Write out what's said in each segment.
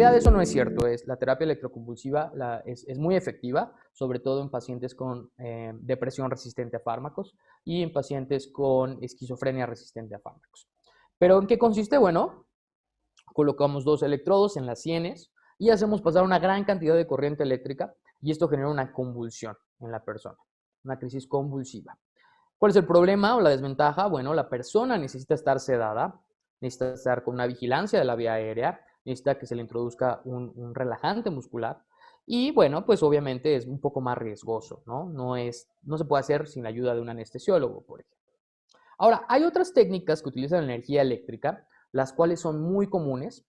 realidad eso no es cierto. La terapia electroconvulsiva es muy efectiva, sobre todo en pacientes con depresión resistente a fármacos y en pacientes con esquizofrenia resistente a fármacos. ¿Pero en qué consiste? Bueno, colocamos 2 electrodos en las sienes y hacemos pasar una gran cantidad de corriente eléctrica y esto genera una convulsión en la persona, una crisis convulsiva. ¿Cuál es el problema o la desventaja? Bueno, la persona necesita estar sedada, necesita estar con una vigilancia de la vía aérea, necesita que se le introduzca un relajante muscular y bueno, pues obviamente es un poco más riesgoso, ¿no? No se puede hacer sin la ayuda de un anestesiólogo, por ejemplo. Ahora, hay otras técnicas que utilizan energía eléctrica, las cuales son muy comunes,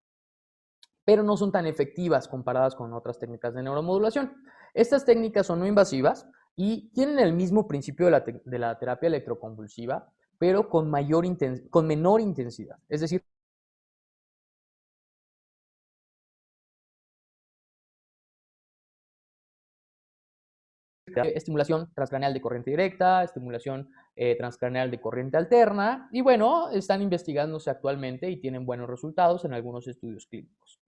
pero no son tan efectivas comparadas con otras técnicas de neuromodulación. Estas técnicas son no invasivas y tienen el mismo principio de la terapia electroconvulsiva, pero con menor intensidad. Es decir, estimulación transcraneal de corriente directa, estimulación transcraneal de corriente alterna, y bueno, están investigándose actualmente y tienen buenos resultados en algunos estudios clínicos.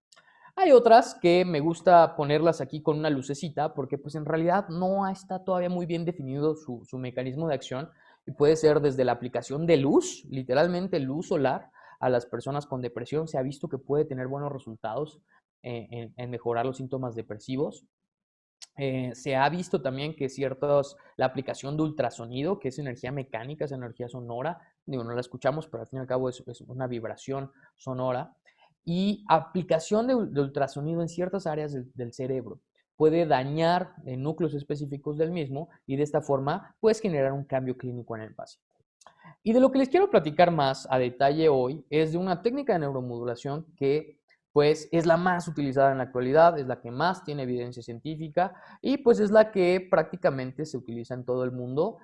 Hay otras que me gusta ponerlas aquí con una lucecita porque pues en realidad no está todavía muy bien definido su mecanismo de acción y puede ser desde la aplicación de luz, literalmente luz solar, a las personas con depresión. Se ha visto que puede tener buenos resultados en mejorar los síntomas depresivos. Se ha visto también que la aplicación de ultrasonido, que es energía mecánica, es energía sonora, digo, no la escuchamos, pero al fin y al cabo es una vibración sonora, y aplicación de ultrasonido en ciertas áreas del cerebro puede dañar núcleos específicos del mismo y de esta forma puedes generar un cambio clínico en el paciente. Y de lo que les quiero platicar más a detalle hoy es de una técnica de neuromodulación que pues es la más utilizada en la actualidad, es la que más tiene evidencia científica y pues es la que prácticamente se utiliza en todo el mundo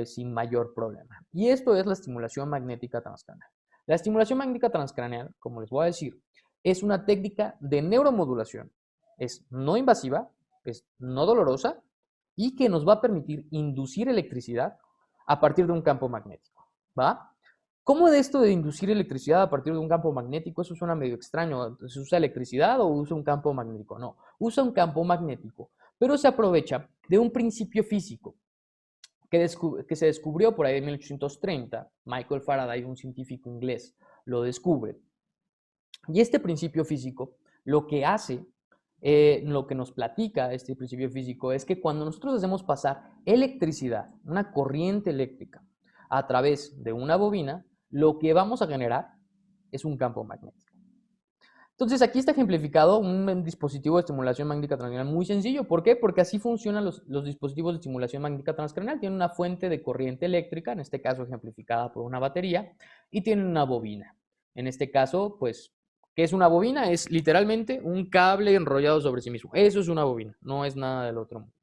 sin mayor problema. Y esto es la estimulación magnética transcraneal. La estimulación magnética transcraneal, como les voy a decir, es una técnica de neuromodulación. Es no invasiva, es no dolorosa y que nos va a permitir inducir electricidad a partir de un campo magnético. ¿Va? ¿Cómo de esto de inducir electricidad a partir de un campo magnético? Eso suena medio extraño. ¿Se usa electricidad o usa un campo magnético? No, usa un campo magnético, pero se aprovecha de un principio físico que se descubrió por ahí en 1830. Michael Faraday, un científico inglés, lo descubre. Y este principio físico lo que hace, lo que nos platica este principio físico es que cuando nosotros hacemos pasar electricidad, una corriente eléctrica, a través de una bobina, lo que vamos a generar es un campo magnético. Entonces aquí está ejemplificado un dispositivo de estimulación magnética transcranial muy sencillo. ¿Por qué? Porque así funcionan los dispositivos de estimulación magnética transcranial. Tienen una fuente de corriente eléctrica, en este caso ejemplificada por una batería, y tienen una bobina. En este caso, pues, ¿qué es una bobina? Es literalmente un cable enrollado sobre sí mismo. Eso es una bobina, no es nada del otro mundo.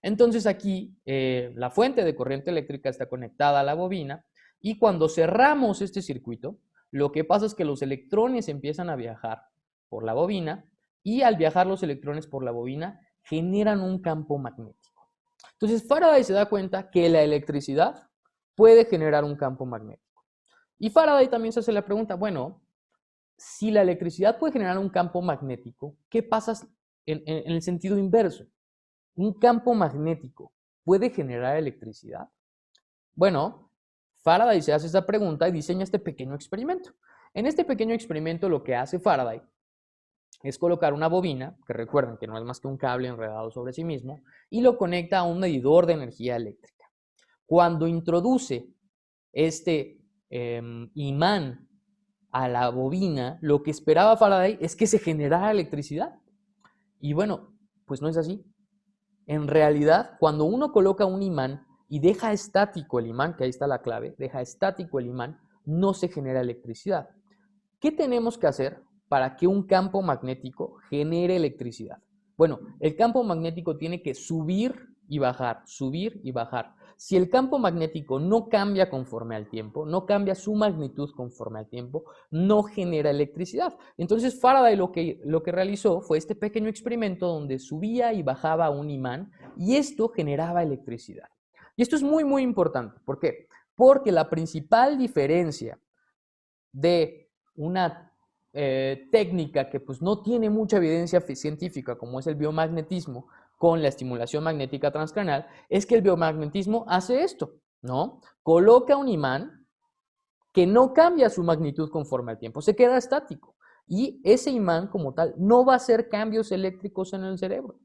Entonces aquí la fuente de corriente eléctrica está conectada a la bobina y cuando cerramos este circuito, lo que pasa es que los electrones empiezan a viajar por la bobina y al viajar los electrones por la bobina generan un campo magnético. Entonces Faraday se da cuenta que la electricidad puede generar un campo magnético. Y Faraday también se hace la pregunta, bueno, si la electricidad puede generar un campo magnético, ¿qué pasa en el sentido inverso? ¿Un campo magnético puede generar electricidad? Bueno, Faraday se hace esa pregunta y diseña este pequeño experimento. En este pequeño experimento lo que hace Faraday es colocar una bobina, que recuerden que no es más que un cable enredado sobre sí mismo, y lo conecta a un medidor de energía eléctrica. Cuando introduce este imán a la bobina, lo que esperaba Faraday es que se generara electricidad. Y bueno, pues no es así. En realidad, cuando uno coloca un imán y deja estático el imán, que ahí está la clave, deja estático el imán, no se genera electricidad. ¿Qué tenemos que hacer para que un campo magnético genere electricidad? Bueno, el campo magnético tiene que subir y bajar, subir y bajar. Si el campo magnético no cambia conforme al tiempo, no cambia su magnitud conforme al tiempo, no genera electricidad. Entonces Faraday lo que realizó fue este pequeño experimento donde subía y bajaba un imán y esto generaba electricidad. Y esto es muy, muy importante. ¿Por qué? Porque la principal diferencia de una técnica que pues no tiene mucha evidencia científica, como es el biomagnetismo con la estimulación magnética transcranial, es que el biomagnetismo hace esto, ¿no? Coloca un imán que no cambia su magnitud conforme al tiempo, se queda estático. Y ese imán como tal no va a hacer cambios eléctricos en el cerebro.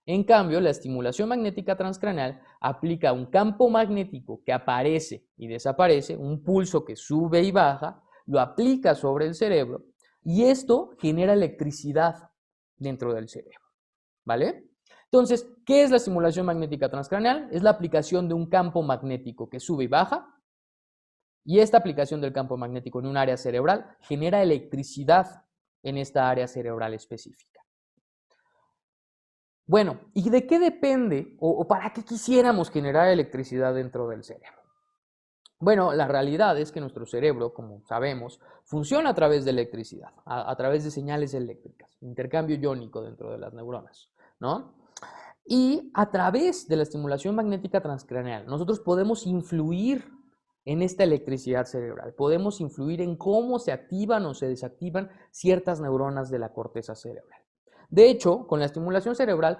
En cambio, la estimulación magnética transcranial aplica un campo magnético que aparece y desaparece, un pulso que sube y baja, lo aplica sobre el cerebro y esto genera electricidad dentro del cerebro, ¿vale? Entonces, ¿qué es la estimulación magnética transcranial? Es la aplicación de un campo magnético que sube y baja y esta aplicación del campo magnético en un área cerebral genera electricidad en esta área cerebral específica. Bueno, ¿y de qué depende o para qué quisiéramos generar electricidad dentro del cerebro? Bueno, la realidad es que nuestro cerebro, como sabemos, funciona a través de electricidad, a través de señales eléctricas, intercambio iónico dentro de las neuronas, ¿no? Y a través de la estimulación magnética transcraneal, nosotros podemos influir en esta electricidad cerebral, podemos influir en cómo se activan o se desactivan ciertas neuronas de la corteza cerebral. De hecho, con la estimulación cerebral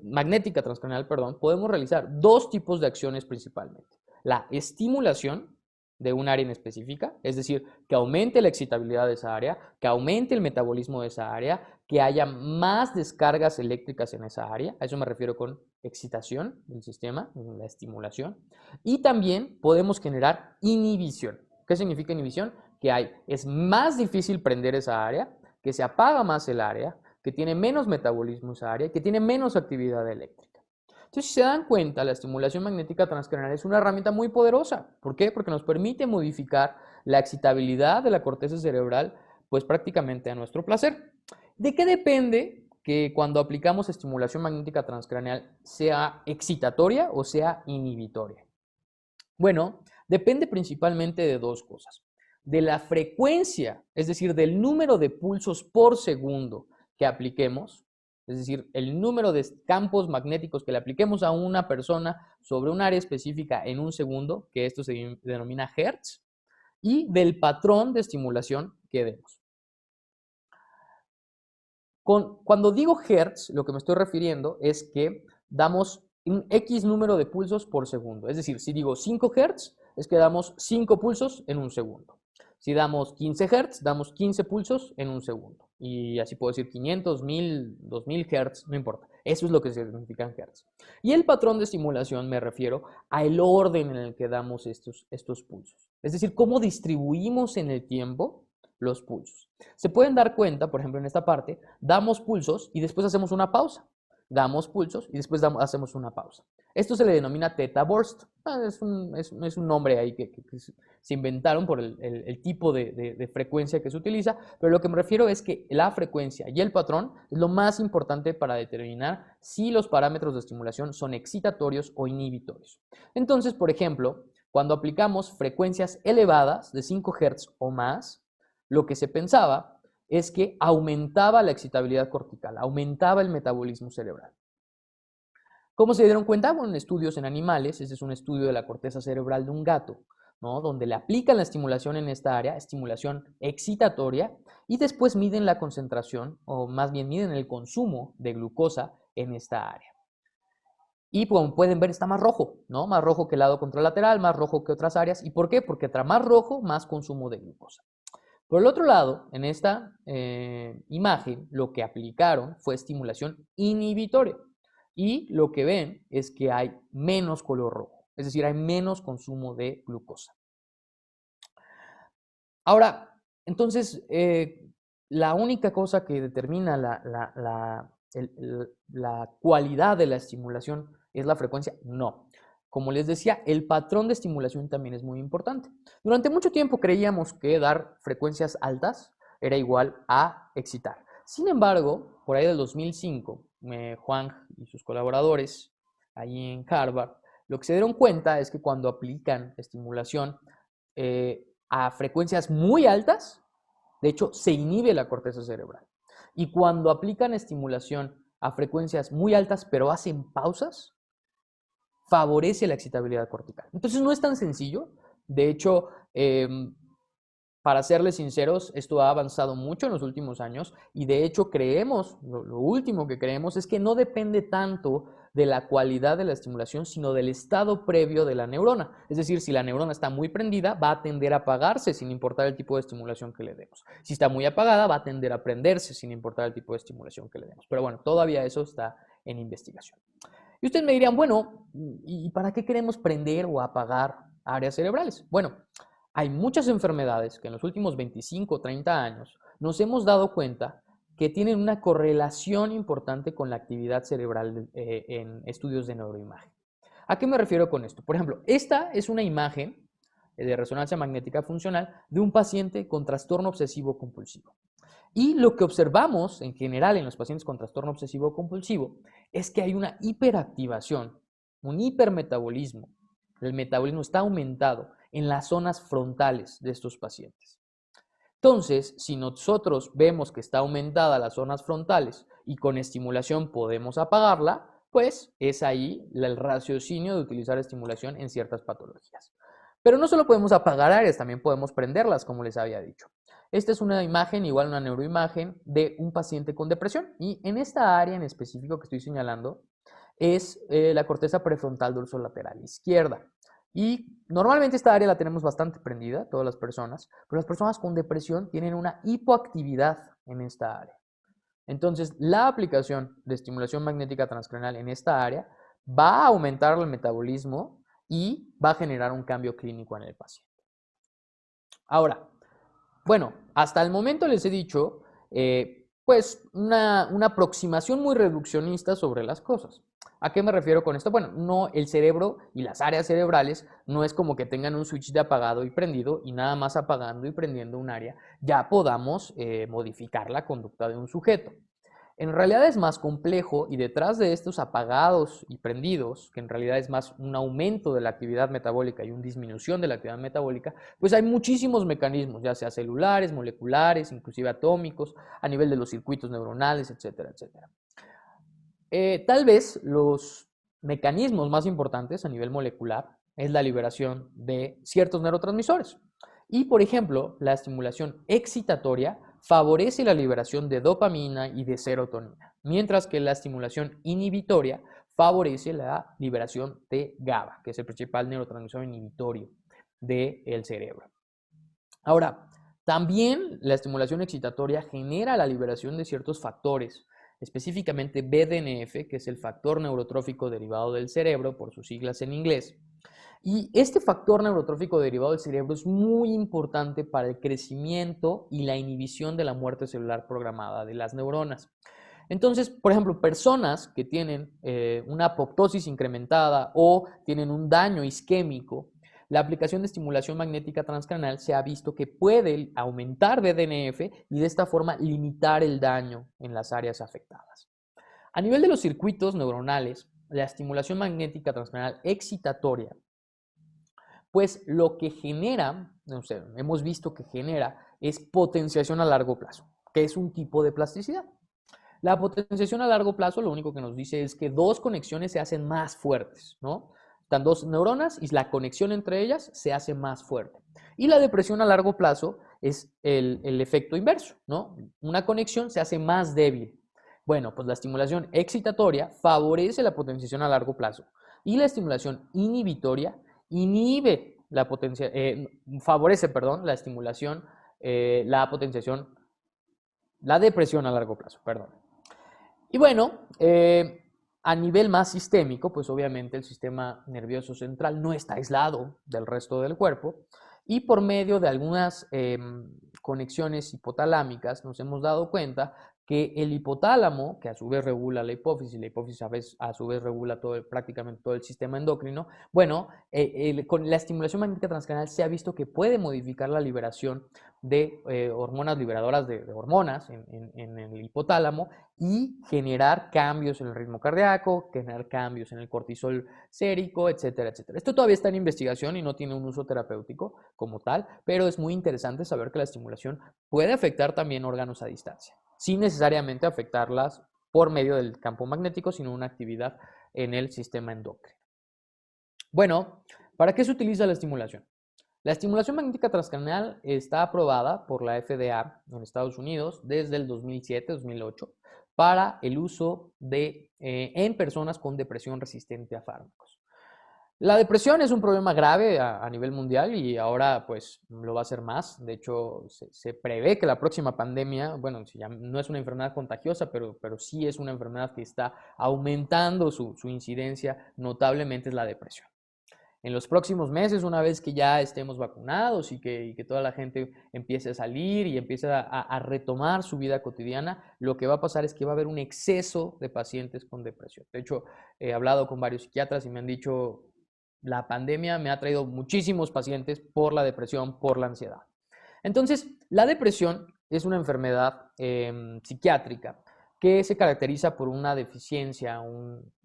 magnética transcranial, perdón, podemos realizar dos tipos de acciones principalmente. La estimulación de un área en específica, es decir, que aumente la excitabilidad de esa área, que aumente el metabolismo de esa área, que haya más descargas eléctricas en esa área, a eso me refiero con excitación del sistema, la estimulación, y también podemos generar inhibición. ¿Qué significa inhibición? Que es más difícil prender esa área, que se apaga más el área, que tiene menos metabolismo esa área, que tiene menos actividad eléctrica. Entonces, si se dan cuenta, la estimulación magnética transcranial es una herramienta muy poderosa. ¿Por qué? Porque nos permite modificar la excitabilidad de la corteza cerebral, pues prácticamente a nuestro placer. ¿De qué depende que cuando aplicamos estimulación magnética transcranial sea excitatoria o sea inhibitoria? Bueno, depende principalmente de dos cosas. De la frecuencia, es decir, del número de pulsos por segundo que apliquemos, es decir, el número de campos magnéticos que le apliquemos a una persona sobre un área específica en un segundo, que esto se denomina Hertz, y del patrón de estimulación que demos. Cuando digo Hertz, lo que me estoy refiriendo es que damos un X número de pulsos por segundo. Es decir, si digo 5 Hz, es que damos 5 pulsos en un segundo. Si damos 15 Hz, damos 15 pulsos en un segundo. Y así puedo decir 500, 1000, 2000 Hz, no importa. Eso es lo que significan Hz. Y el patrón de estimulación me refiero al orden en el que damos estos pulsos. Es decir, cómo distribuimos en el tiempo los pulsos. Se pueden dar cuenta, por ejemplo, en esta parte, damos pulsos y después hacemos una pausa. Damos pulsos y después hacemos una pausa. Esto se le denomina theta burst. Es un nombre ahí que se inventaron por el tipo de frecuencia que se utiliza, pero lo que me refiero es que la frecuencia y el patrón es lo más importante para determinar si los parámetros de estimulación son excitatorios o inhibitorios. Entonces, por ejemplo, cuando aplicamos frecuencias elevadas de 5 Hz o más, lo que se pensaba es que aumentaba la excitabilidad cortical, aumentaba el metabolismo cerebral. ¿Cómo se dieron cuenta? Bueno, en estudios en animales, ese es un estudio de la corteza cerebral de un gato, ¿no? Donde le aplican la estimulación en esta área, estimulación excitatoria, y después miden la concentración, o más bien miden el consumo de glucosa en esta área. Y como pueden ver, está más rojo, ¿no? Más rojo que el lado contralateral, más rojo que otras áreas. ¿Y por qué? Porque entre más rojo, más consumo de glucosa. Por el otro lado, en esta imagen, lo que aplicaron fue estimulación inhibitoria. Y lo que ven es que hay menos color rojo, es decir, hay menos consumo de glucosa. Ahora, entonces, la única cosa que determina la cualidad de la estimulación es la frecuencia. No. Como les decía, el patrón de estimulación también es muy importante. Durante mucho tiempo creíamos que dar frecuencias altas era igual a excitar. Sin embargo, por ahí del 2005, Juan y sus colaboradores, ahí en Harvard, lo que se dieron cuenta es que cuando aplican estimulación a frecuencias muy altas, de hecho, se inhibe la corteza cerebral. Y cuando aplican estimulación a frecuencias muy altas, pero hacen pausas, favorece la excitabilidad cortical. Entonces no es tan sencillo. De hecho, Para serles sinceros, esto ha avanzado mucho en los últimos años y de hecho creemos, lo último que creemos es que no depende tanto de la cualidad de la estimulación, sino del estado previo de la neurona. Es decir, si la neurona está muy prendida, va a tender a apagarse sin importar el tipo de estimulación que le demos. Si está muy apagada, va a tender a prenderse sin importar el tipo de estimulación que le demos. Pero bueno, todavía eso está en investigación. Y ustedes me dirían, bueno, ¿y para qué queremos prender o apagar áreas cerebrales? Bueno, hay muchas enfermedades que en los últimos 25 o 30 años nos hemos dado cuenta que tienen una correlación importante con la actividad cerebral en estudios de neuroimagen. ¿A qué me refiero con esto? Por ejemplo, esta es una imagen de resonancia magnética funcional de un paciente con trastorno obsesivo compulsivo. Y lo que observamos en general en los pacientes con trastorno obsesivo compulsivo es que hay una hiperactivación, un hipermetabolismo. El metabolismo está aumentado en las zonas frontales de estos pacientes. Entonces, si nosotros vemos que está aumentada las zonas frontales y con estimulación podemos apagarla, pues es ahí el raciocinio de utilizar estimulación en ciertas patologías. Pero no solo podemos apagar áreas, también podemos prenderlas, como les había dicho. Esta es una imagen, igual una neuroimagen, de un paciente con depresión. Y en esta área en específico que estoy señalando es la corteza prefrontal dorsolateral izquierda. Y normalmente esta área la tenemos bastante prendida, todas las personas, pero las personas con depresión tienen una hipoactividad en esta área. Entonces, la aplicación de estimulación magnética transcranial en esta área va a aumentar el metabolismo y va a generar un cambio clínico en el paciente. Ahora, bueno, hasta el momento les he dicho, pues, una aproximación muy reduccionista sobre las cosas. ¿A qué me refiero con esto? Bueno, no, el cerebro y las áreas cerebrales no es como que tengan un switch de apagado y prendido y nada más apagando y prendiendo un área ya podamos modificar la conducta de un sujeto. En realidad es más complejo y detrás de estos apagados y prendidos, que en realidad es más un aumento de la actividad metabólica y una disminución de la actividad metabólica, pues hay muchísimos mecanismos, ya sea celulares, moleculares, inclusive atómicos, a nivel de los circuitos neuronales, etcétera, etcétera. Tal vez los mecanismos más importantes a nivel molecular es la liberación de ciertos neurotransmisores. Y, por ejemplo, la estimulación excitatoria favorece la liberación de dopamina y de serotonina, mientras que la estimulación inhibitoria favorece la liberación de GABA, que es el principal neurotransmisor inhibitorio del cerebro. Ahora, también la estimulación excitatoria genera la liberación de ciertos factores, específicamente BDNF, que es el factor neurotrófico derivado del cerebro, por sus siglas en inglés. Y este factor neurotrófico derivado del cerebro es muy importante para el crecimiento y la inhibición de la muerte celular programada de las neuronas. Entonces, por ejemplo, personas que tienen una apoptosis incrementada o tienen un daño isquémico, la aplicación de estimulación magnética transcranial se ha visto que puede aumentar BDNF y de esta forma limitar el daño en las áreas afectadas. A nivel de los circuitos neuronales, la estimulación magnética transcranial excitatoria, pues lo que genera, no sé, hemos visto que genera es potenciación a largo plazo, que es un tipo de plasticidad. La potenciación a largo plazo lo único que nos dice es que dos conexiones se hacen más fuertes, ¿no? Están dos neuronas y la conexión entre ellas se hace más fuerte. Y la depresión a largo plazo es el efecto inverso, ¿no? Una conexión se hace más débil. Bueno, pues la estimulación excitatoria favorece la potenciación a largo plazo y la estimulación inhibitoria inhibe la favorece, perdón, la estimulación, la potenciación, la depresión a largo plazo, perdón. Y bueno, a nivel más sistémico, pues obviamente el sistema nervioso central no está aislado del resto del cuerpo y por medio de algunas conexiones hipotalámicas nos hemos dado cuenta que el hipotálamo, que a su vez regula la hipófisis a su vez regula prácticamente todo el sistema endocrino, bueno, con la estimulación magnética transcranial se ha visto que puede modificar la liberación de hormonas liberadoras de hormonas en el hipotálamo y generar cambios en el ritmo cardíaco, generar cambios en el cortisol sérico, etcétera, etcétera. Esto todavía está en investigación y no tiene un uso terapéutico como tal, pero es muy interesante saber que la estimulación puede afectar también órganos a distancia, sin necesariamente afectarlas por medio del campo magnético, sino una actividad en el sistema endocrino. Bueno, ¿para qué se utiliza la estimulación? La estimulación magnética transcranial está aprobada por la FDA en Estados Unidos desde el 2007-2008 para el uso en personas con depresión resistente a fármacos. La depresión es un problema grave a nivel mundial y ahora pues lo va a ser más. De hecho, se prevé que la próxima pandemia, bueno, si ya no es una enfermedad contagiosa, pero sí es una enfermedad que está aumentando su incidencia notablemente, es la depresión. En los próximos meses, una vez que ya estemos vacunados y que toda la gente empiece a salir y empiece a retomar su vida cotidiana, lo que va a pasar es que va a haber un exceso de pacientes con depresión. De hecho, he hablado con varios psiquiatras y me han dicho, la pandemia me ha traído muchísimos pacientes por la depresión, por la ansiedad. Entonces, la depresión es una enfermedad psiquiátrica que se caracteriza por una deficiencia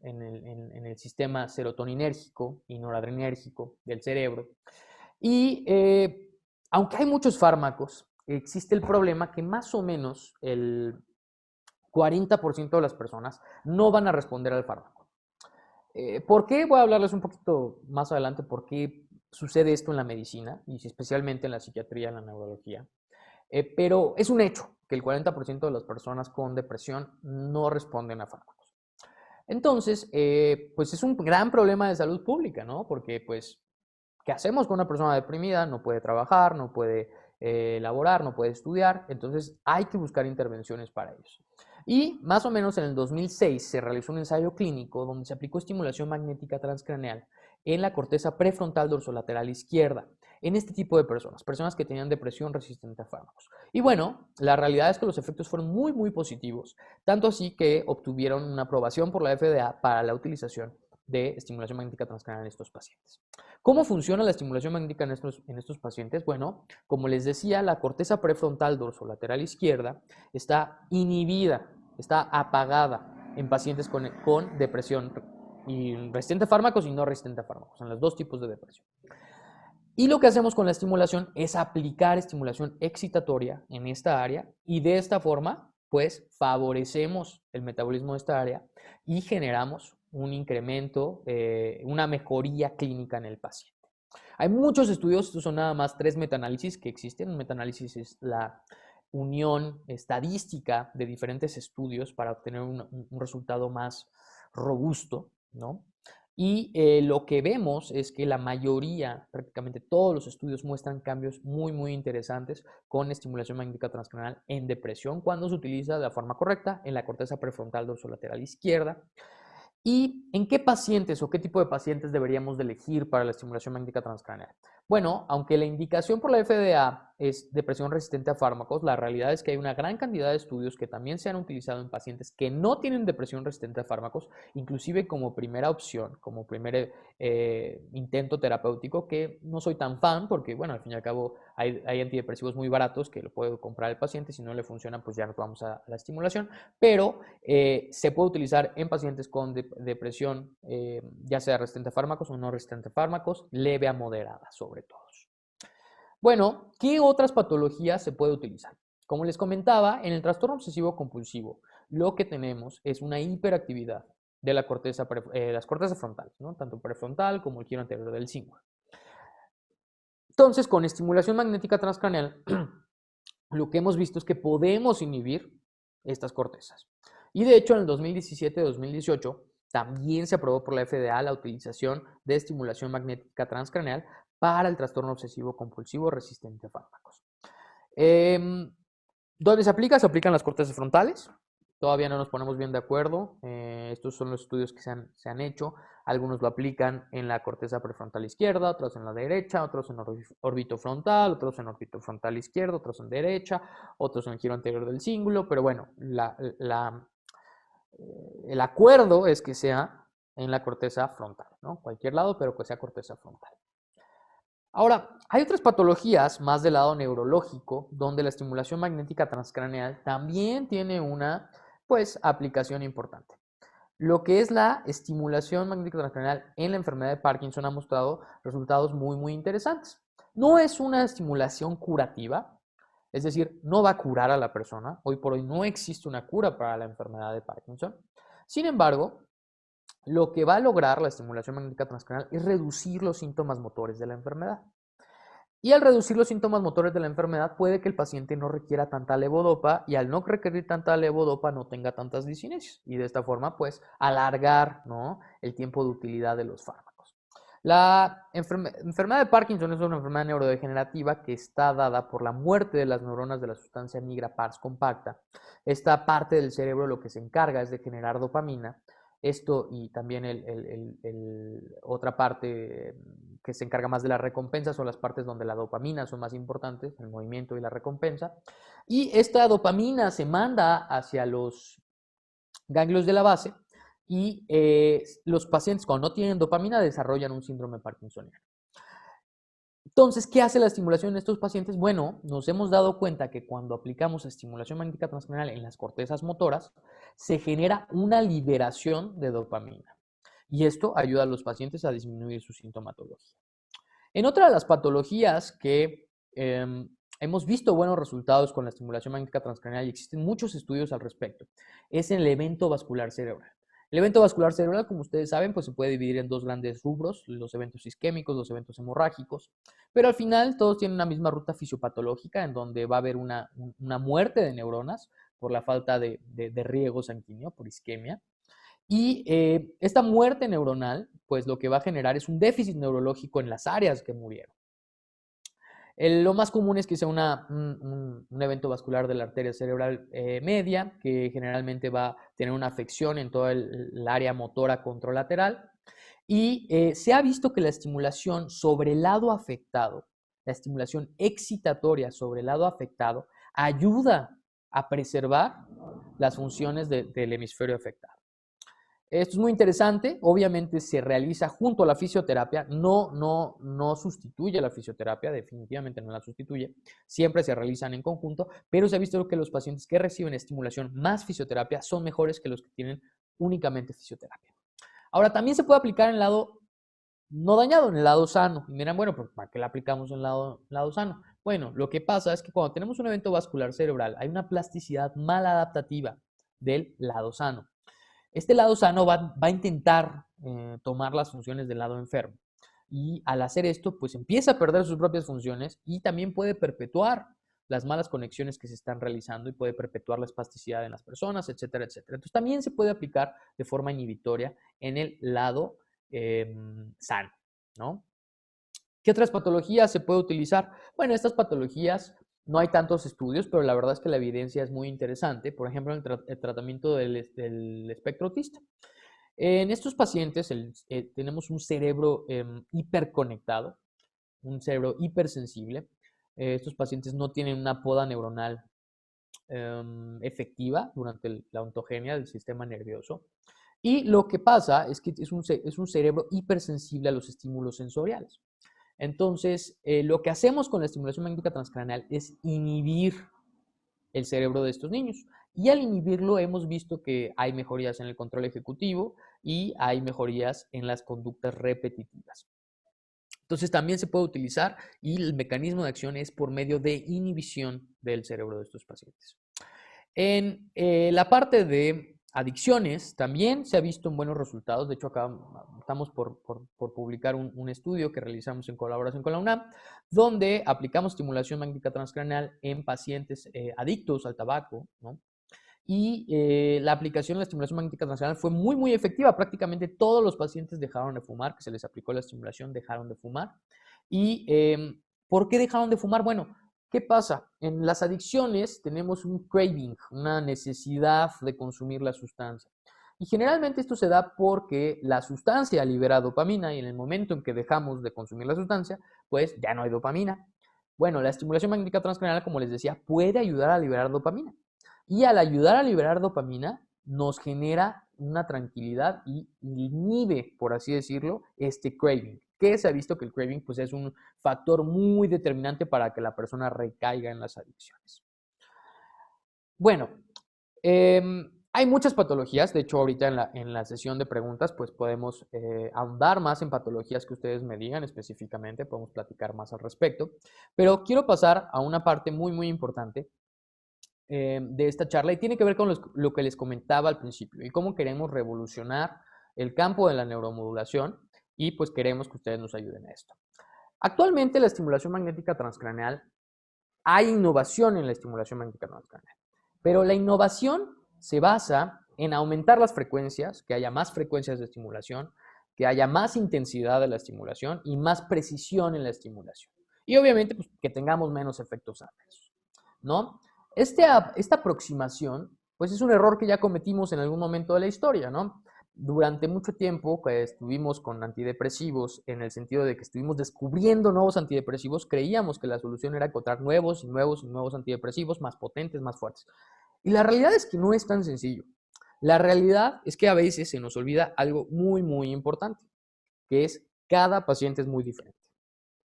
en el sistema serotoninérgico y noradrenérgico del cerebro. Y aunque hay muchos fármacos, existe el problema que más o menos el 40% de las personas no van a responder al fármaco. ¿Por qué? Voy a hablarles un poquito más adelante por qué sucede esto en la medicina y especialmente en la psiquiatría, en la neurología. Pero es un hecho que el 40% de las personas con depresión no responden a fármacos. Entonces, pues es un gran problema de salud pública, ¿no? Porque, pues, ¿qué hacemos con una persona deprimida? No puede trabajar, no puede laborar, no puede estudiar. Entonces, hay que buscar intervenciones para ellos. Y más o menos en el 2006 se realizó un ensayo clínico donde se aplicó estimulación magnética transcraneal en la corteza prefrontal dorsolateral izquierda en este tipo de personas, personas que tenían depresión resistente a fármacos. Y bueno, la realidad es que los efectos fueron muy, muy positivos, tanto así que obtuvieron una aprobación por la FDA para la utilización de estimulación magnética transcranial en estos pacientes. ¿Cómo funciona la estimulación magnética en estos pacientes? Bueno, como les decía, la corteza prefrontal dorsolateral izquierda está inhibida, está apagada en pacientes con depresión y resistente a fármacos y no resistente a fármacos, en los dos tipos de depresión. Y lo que hacemos con la estimulación es aplicar estimulación excitatoria en esta área y de esta forma, pues, favorecemos el metabolismo de esta área y generamos un incremento, una mejoría clínica en el paciente. Hay muchos estudios, estos son nada más 3 metaanálisis que existen. Un metaanálisis es la unión estadística de diferentes estudios para obtener un resultado más robusto, ¿no? Y lo que vemos es que la mayoría, prácticamente todos los estudios muestran cambios muy, muy interesantes con estimulación magnética transcranial en depresión cuando se utiliza de la forma correcta en la corteza prefrontal dorsolateral izquierda. ¿Y en qué pacientes o qué tipo de pacientes deberíamos de elegir para la estimulación magnética transcranial? Bueno, aunque la indicación por la FDA es depresión resistente a fármacos, la realidad es que hay una gran cantidad de estudios que también se han utilizado en pacientes que no tienen depresión resistente a fármacos, inclusive como primera opción, como primer intento terapéutico, que no soy tan fan porque, bueno, al fin y al cabo hay antidepresivos muy baratos que lo puede comprar el paciente, si no le funcionan, pues ya nos vamos a la estimulación, pero se puede utilizar en pacientes con depresión, ya sea resistente a fármacos o no resistente a fármacos, leve a moderada sobre todo. Bueno, ¿qué otras patologías se puede utilizar? Como les comentaba, en el trastorno obsesivo compulsivo, lo que tenemos es una hiperactividad de la corteza, las cortezas frontales, ¿no? Tanto prefrontal como el giro anterior del cíngulo. Entonces, con estimulación magnética transcranial, lo que hemos visto es que podemos inhibir estas cortezas. Y de hecho, en el 2017-2018 también se aprobó por la FDA la utilización de estimulación magnética transcranial para el trastorno obsesivo compulsivo resistente a fármacos. ¿Dónde se aplica? Se aplican las cortezas frontales. Todavía no nos ponemos bien de acuerdo. Estos son los estudios que se han hecho. Algunos lo aplican en la corteza prefrontal izquierda, otros en la derecha, otros en órbito frontal, otros en órbito frontal izquierdo, otros en derecha, otros en el giro anterior del cíngulo. Pero bueno, el acuerdo es que sea en la corteza frontal, ¿no? Cualquier lado, pero que sea corteza frontal. Ahora, hay otras patologías más del lado neurológico donde la estimulación magnética transcraneal también tiene una, pues, aplicación importante. Lo que es la estimulación magnética transcraneal en la enfermedad de Parkinson ha mostrado resultados muy, muy interesantes. No es una estimulación curativa, es decir, no va a curar a la persona. Hoy por hoy no existe una cura para la enfermedad de Parkinson. Sin embargo, lo que va a lograr la estimulación magnética transcranial es reducir los síntomas motores de la enfermedad. Y al reducir los síntomas motores de la enfermedad, puede que el paciente no requiera tanta levodopa y al no requerir tanta levodopa no tenga tantas discinesias. Y de esta forma, pues, alargar, ¿no?, el tiempo de utilidad de los fármacos. La enfermedad de Parkinson es una enfermedad neurodegenerativa que está dada por la muerte de las neuronas de la sustancia nigra pars compacta. Esta parte del cerebro lo que se encarga es de generar dopamina. Esto y también otra parte que se encarga más de la recompensa son las partes donde la dopamina son más importantes, el movimiento y la recompensa. Y esta dopamina se manda hacia los ganglios de la base y los pacientes cuando no tienen dopamina desarrollan un síndrome parkinsoniano. Entonces, ¿qué hace la estimulación en estos pacientes? Bueno, nos hemos dado cuenta que cuando aplicamos estimulación magnética transcranial en las cortezas motoras, se genera una liberación de dopamina. Y esto ayuda a los pacientes a disminuir su sintomatología. En otra de las patologías que hemos visto buenos resultados con la estimulación magnética transcranial y existen muchos estudios al respecto, es el evento vascular cerebral. El evento vascular cerebral, como ustedes saben, pues se puede dividir en dos grandes rubros, los eventos isquémicos, los eventos hemorrágicos, pero al final todos tienen una misma ruta fisiopatológica en donde va a haber una muerte de neuronas por la falta de riego sanguíneo, por isquemia. Y esta muerte neuronal, pues lo que va a generar es un déficit neurológico en las áreas que murieron. Lo más común es que sea un evento vascular de la arteria cerebral media, que generalmente va a tener una afección en toda el área motora contralateral. Y se ha visto que la estimulación sobre el lado afectado, la estimulación excitatoria sobre el lado afectado, ayuda a preservar las funciones del hemisferio afectado. Esto es muy interesante, obviamente se realiza junto a la fisioterapia, no sustituye la fisioterapia, definitivamente no la sustituye, siempre se realizan en conjunto, pero se ha visto que los pacientes que reciben estimulación más fisioterapia son mejores que los que tienen únicamente fisioterapia. Ahora, también se puede aplicar en el lado no dañado, en el lado sano. Y miran, bueno, ¿para qué la aplicamos en el lado sano? Bueno, lo que pasa es que cuando tenemos un evento vascular cerebral, hay una plasticidad maladaptativa del lado sano. Este lado sano va a intentar tomar las funciones del lado enfermo. Y al hacer esto, pues empieza a perder sus propias funciones y también puede perpetuar las malas conexiones que se están realizando y puede perpetuar la espasticidad en las personas, etcétera, etcétera. Entonces también se puede aplicar de forma inhibitoria en el lado sano, ¿no? ¿Qué otras patologías se puede utilizar? Bueno, estas patologías no hay tantos estudios, pero la verdad es que la evidencia es muy interesante. Por ejemplo, el tratamiento del espectro autista. En estos pacientes tenemos un cerebro hiperconectado, un cerebro hipersensible. Estos pacientes no tienen una poda neuronal efectiva durante la ontogenia del sistema nervioso. Y lo que pasa es que es un cerebro hipersensible a los estímulos sensoriales. Entonces, lo que hacemos con la estimulación magnética transcranial es inhibir el cerebro de estos niños. Y al inhibirlo hemos visto que hay mejorías en el control ejecutivo y hay mejorías en las conductas repetitivas. Entonces también se puede utilizar y el mecanismo de acción es por medio de inhibición del cerebro de estos pacientes. En la parte de adicciones también se ha visto buenos resultados. De hecho, acá estamos por publicar un estudio que realizamos en colaboración con la UNAM, donde aplicamos estimulación magnética transcranial en pacientes adictos al tabaco, ¿no? Y la aplicación de la estimulación magnética transcranial fue muy, muy efectiva. Prácticamente todos los pacientes dejaron de fumar, que se les aplicó la estimulación, dejaron de fumar. ¿Y por qué dejaron de fumar? Bueno, ¿qué pasa? En las adicciones tenemos un craving, una necesidad de consumir la sustancia. Y generalmente esto se da porque la sustancia libera dopamina y en el momento en que dejamos de consumir la sustancia, pues ya no hay dopamina. Bueno, la estimulación magnética transcranial, como les decía, puede ayudar a liberar dopamina. Y al ayudar a liberar dopamina, nos genera una tranquilidad y inhibe, por así decirlo, este craving. Que se ha visto que el craving pues, es un factor muy determinante para que la persona recaiga en las adicciones. Bueno, hay muchas patologías. De hecho, ahorita en la sesión de preguntas, pues podemos ahondar más en patologías que ustedes me digan específicamente. Podemos platicar más al respecto. Pero quiero pasar a una parte muy, muy importante de esta charla y tiene que ver con lo que les comentaba al principio y cómo queremos revolucionar el campo de la neuromodulación y pues queremos que ustedes nos ayuden a esto. Actualmente la estimulación magnética transcraneal, hay innovación en la estimulación magnética transcraneal, pero la innovación se basa en aumentar las frecuencias, que haya más frecuencias de estimulación, que haya más intensidad de la estimulación y más precisión en la estimulación. Y obviamente pues, que tengamos menos efectos adversos, ¿no? Esta aproximación pues es un error que ya cometimos en algún momento de la historia, ¿no? Durante mucho tiempo que estuvimos con antidepresivos, en el sentido de que estuvimos descubriendo nuevos antidepresivos, creíamos que la solución era encontrar nuevos y nuevos y nuevos antidepresivos más potentes, más fuertes. Y la realidad es que no es tan sencillo. La realidad es que a veces se nos olvida algo muy, muy importante, que es cada paciente es muy diferente.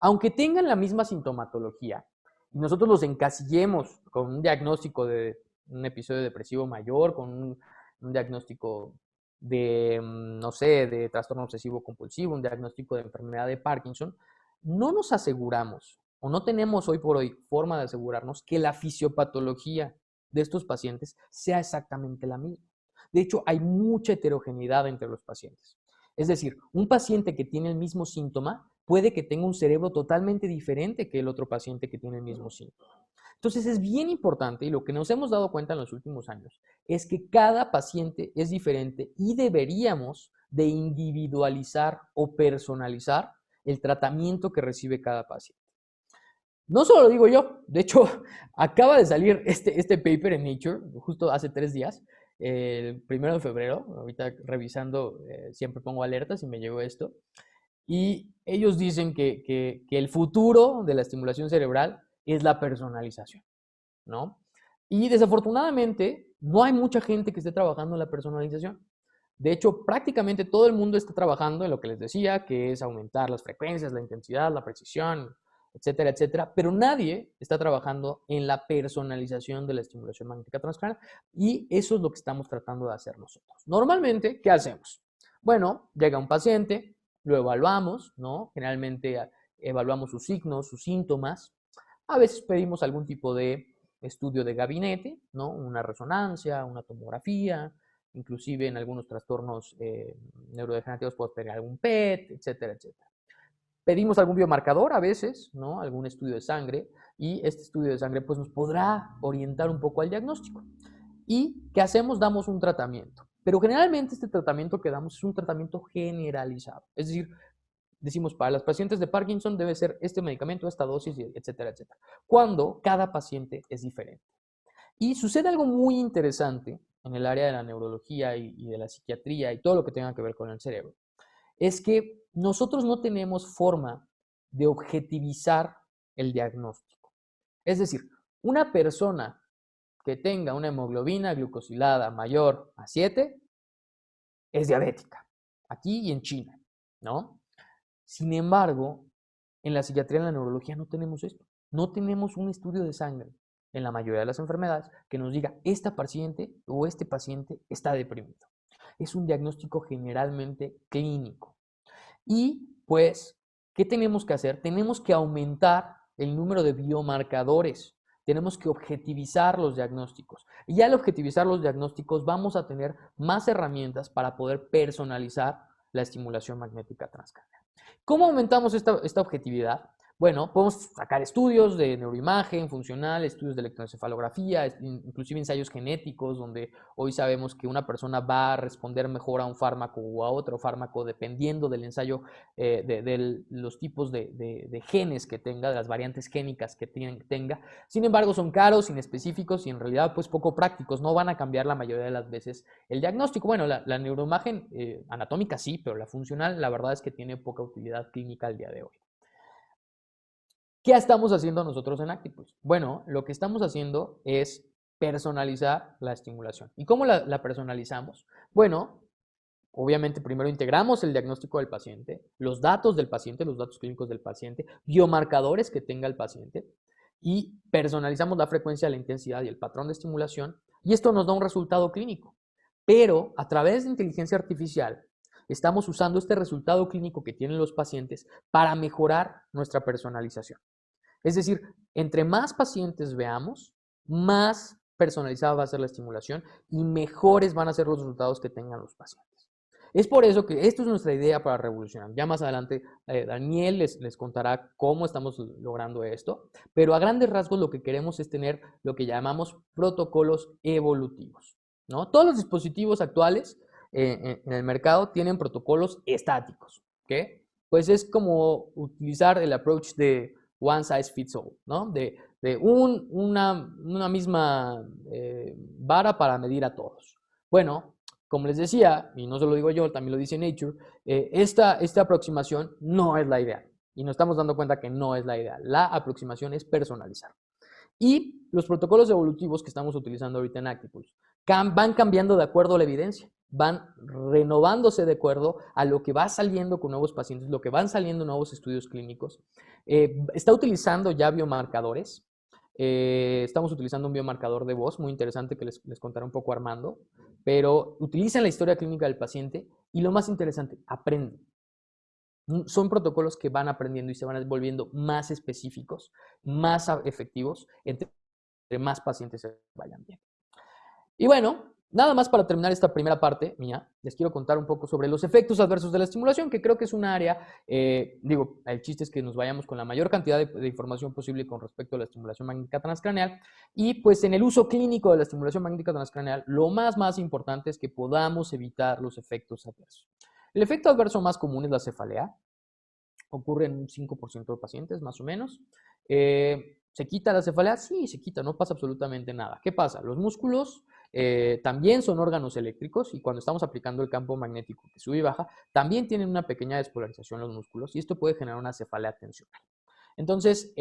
Aunque tengan la misma sintomatología y nosotros los encasillemos con un diagnóstico de un episodio depresivo mayor, con un diagnóstico de, no sé, de trastorno obsesivo compulsivo, un diagnóstico de enfermedad de Parkinson, no nos aseguramos o no tenemos hoy por hoy forma de asegurarnos que la fisiopatología de estos pacientes sea exactamente la misma. De hecho, hay mucha heterogeneidad entre los pacientes. Es decir, un paciente que tiene el mismo síntoma puede que tenga un cerebro totalmente diferente que el otro paciente que tiene el mismo síntoma. Entonces es bien importante, y lo que nos hemos dado cuenta en los últimos años, es que cada paciente es diferente y deberíamos de individualizar o personalizar el tratamiento que recibe cada paciente. No solo lo digo yo, de hecho, acaba de salir este paper en Nature, justo hace 3 días, el 1 de febrero, ahorita revisando, siempre pongo alertas y me llegó esto, y ellos dicen que el futuro de la estimulación cerebral es la personalización, ¿no? Y desafortunadamente no hay mucha gente que esté trabajando en la personalización. De hecho, prácticamente todo el mundo está trabajando en lo que les decía, que es aumentar las frecuencias, la intensidad, la precisión, etcétera, etcétera, pero nadie está trabajando en la personalización de la estimulación magnética transcranial y eso es lo que estamos tratando de hacer nosotros. Normalmente, ¿qué hacemos? Bueno, llega un paciente, lo evaluamos, ¿no? Generalmente evaluamos sus signos, sus síntomas. A veces pedimos algún tipo de estudio de gabinete, ¿no? Una resonancia, una tomografía, inclusive en algunos trastornos neurodegenerativos podemos pedir algún PET, etcétera, etcétera. Pedimos algún biomarcador a veces, ¿no? Algún estudio de sangre, y este estudio de sangre pues nos podrá orientar un poco al diagnóstico. ¿Y qué hacemos? Damos un tratamiento. Pero generalmente este tratamiento que damos es un tratamiento generalizado. Es decir, decimos, para los pacientes de Parkinson debe ser este medicamento, esta dosis, etcétera, etcétera. Cuando cada paciente es diferente. Y sucede algo muy interesante en el área de la neurología y de la psiquiatría y todo lo que tenga que ver con el cerebro. Es que nosotros no tenemos forma de objetivizar el diagnóstico. Es decir, una persona que tenga una hemoglobina glucosilada mayor a 7 es diabética, aquí y en China, ¿no? Sin embargo, en la psiquiatría y en la neurología no tenemos esto. No tenemos un estudio de sangre en la mayoría de las enfermedades que nos diga esta paciente o este paciente está deprimido. Es un diagnóstico generalmente clínico. Y pues, ¿qué tenemos que hacer? Tenemos que aumentar el número de biomarcadores. Tenemos que objetivizar los diagnósticos. Y al objetivizar los diagnósticos vamos a tener más herramientas para poder personalizar la estimulación magnética transcranial. ¿Cómo aumentamos esta objetividad? Bueno, podemos sacar estudios de neuroimagen funcional, estudios de electroencefalografía, inclusive ensayos genéticos, donde hoy sabemos que una persona va a responder mejor a un fármaco o a otro fármaco dependiendo del ensayo, de los tipos de genes que tenga, de las variantes génicas que tenga. Sin embargo, son caros, inespecíficos y en realidad pues poco prácticos, no van a cambiar la mayoría de las veces el diagnóstico. Bueno, la neuroimagen anatómica sí, pero la funcional la verdad es que tiene poca utilidad clínica al día de hoy. ¿Qué estamos haciendo nosotros en Actipulse? Bueno, lo que estamos haciendo es personalizar la estimulación. ¿Y cómo la personalizamos? Bueno, obviamente primero integramos el diagnóstico del paciente, los datos del paciente, los datos clínicos del paciente, biomarcadores que tenga el paciente y personalizamos la frecuencia, la intensidad y el patrón de estimulación y esto nos da un resultado clínico. Pero a través de inteligencia artificial estamos usando este resultado clínico que tienen los pacientes para mejorar nuestra personalización. Es decir, entre más pacientes veamos, más personalizada va a ser la estimulación y mejores van a ser los resultados que tengan los pacientes. Es por eso que esto es nuestra idea para revolucionar. Ya más adelante Daniel les contará cómo estamos logrando esto, pero a grandes rasgos lo que queremos es tener lo que llamamos protocolos evolutivos, ¿no? Todos los dispositivos actuales en el mercado tienen protocolos estáticos, ¿ok? Pues es como utilizar el approach de one size fits all, ¿no? De una misma vara para medir a todos. Bueno, como les decía, y no se lo digo yo, también lo dice Nature, esta aproximación no es la ideal. Y nos estamos dando cuenta que no es la ideal. La aproximación es personalizar. Y los protocolos evolutivos que estamos utilizando ahorita en Actipulse van cambiando de acuerdo a la evidencia, van renovándose de acuerdo a lo que va saliendo con nuevos pacientes, lo que van saliendo nuevos estudios clínicos. Está utilizando ya biomarcadores. Estamos utilizando un biomarcador de voz muy interesante que les contará un poco Armando, pero utilizan la historia clínica del paciente y lo más interesante, aprenden. Son protocolos que van aprendiendo y se van volviendo más específicos, más efectivos, entre más pacientes se vayan bien. Y bueno, nada más para terminar esta primera parte mía, les quiero contar un poco sobre los efectos adversos de la estimulación, que creo que es un área, el chiste es que nos vayamos con la mayor cantidad de información posible con respecto a la estimulación magnética transcraneal, y pues en el uso clínico de la estimulación magnética transcraneal, lo más importante es que podamos evitar los efectos adversos. El efecto adverso más común es la cefalea, ocurre en un 5% de pacientes más o menos. ¿Se quita la cefalea? Sí, se quita, no pasa absolutamente nada. ¿Qué pasa? Los músculos también son órganos eléctricos y cuando estamos aplicando el campo magnético que sube y baja, también tienen una pequeña despolarización los músculos y esto puede generar una cefalea tensional. Entonces,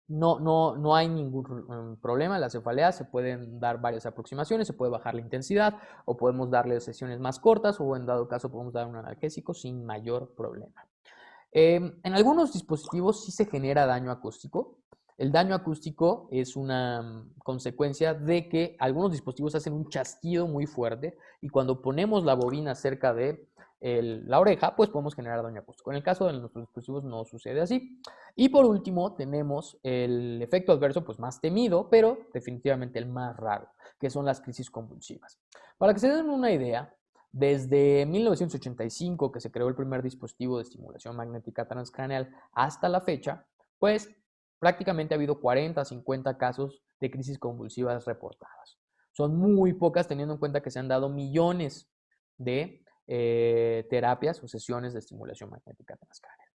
no hay ningún problema. La cefalea se pueden dar varias aproximaciones, se puede bajar la intensidad o podemos darle sesiones más cortas o en dado caso podemos dar un analgésico sin mayor problema. En algunos dispositivos sí se genera daño acústico. El daño acústico es una consecuencia de que algunos dispositivos hacen un chasquido muy fuerte y cuando ponemos la bobina cerca de la oreja, pues podemos generar daño acústico. En el caso de nuestros dispositivos no sucede así. Y por último tenemos el efecto adverso pues más temido, pero definitivamente el más raro, que son las crisis convulsivas. Para que se den una idea, desde 1985, que se creó el primer dispositivo de estimulación magnética transcraneal, hasta la fecha, pues prácticamente ha habido 40 a 50 casos de crisis convulsivas reportadas. Son muy pocas teniendo en cuenta que se han dado millones de terapias o sesiones de estimulación magnética transcraneal.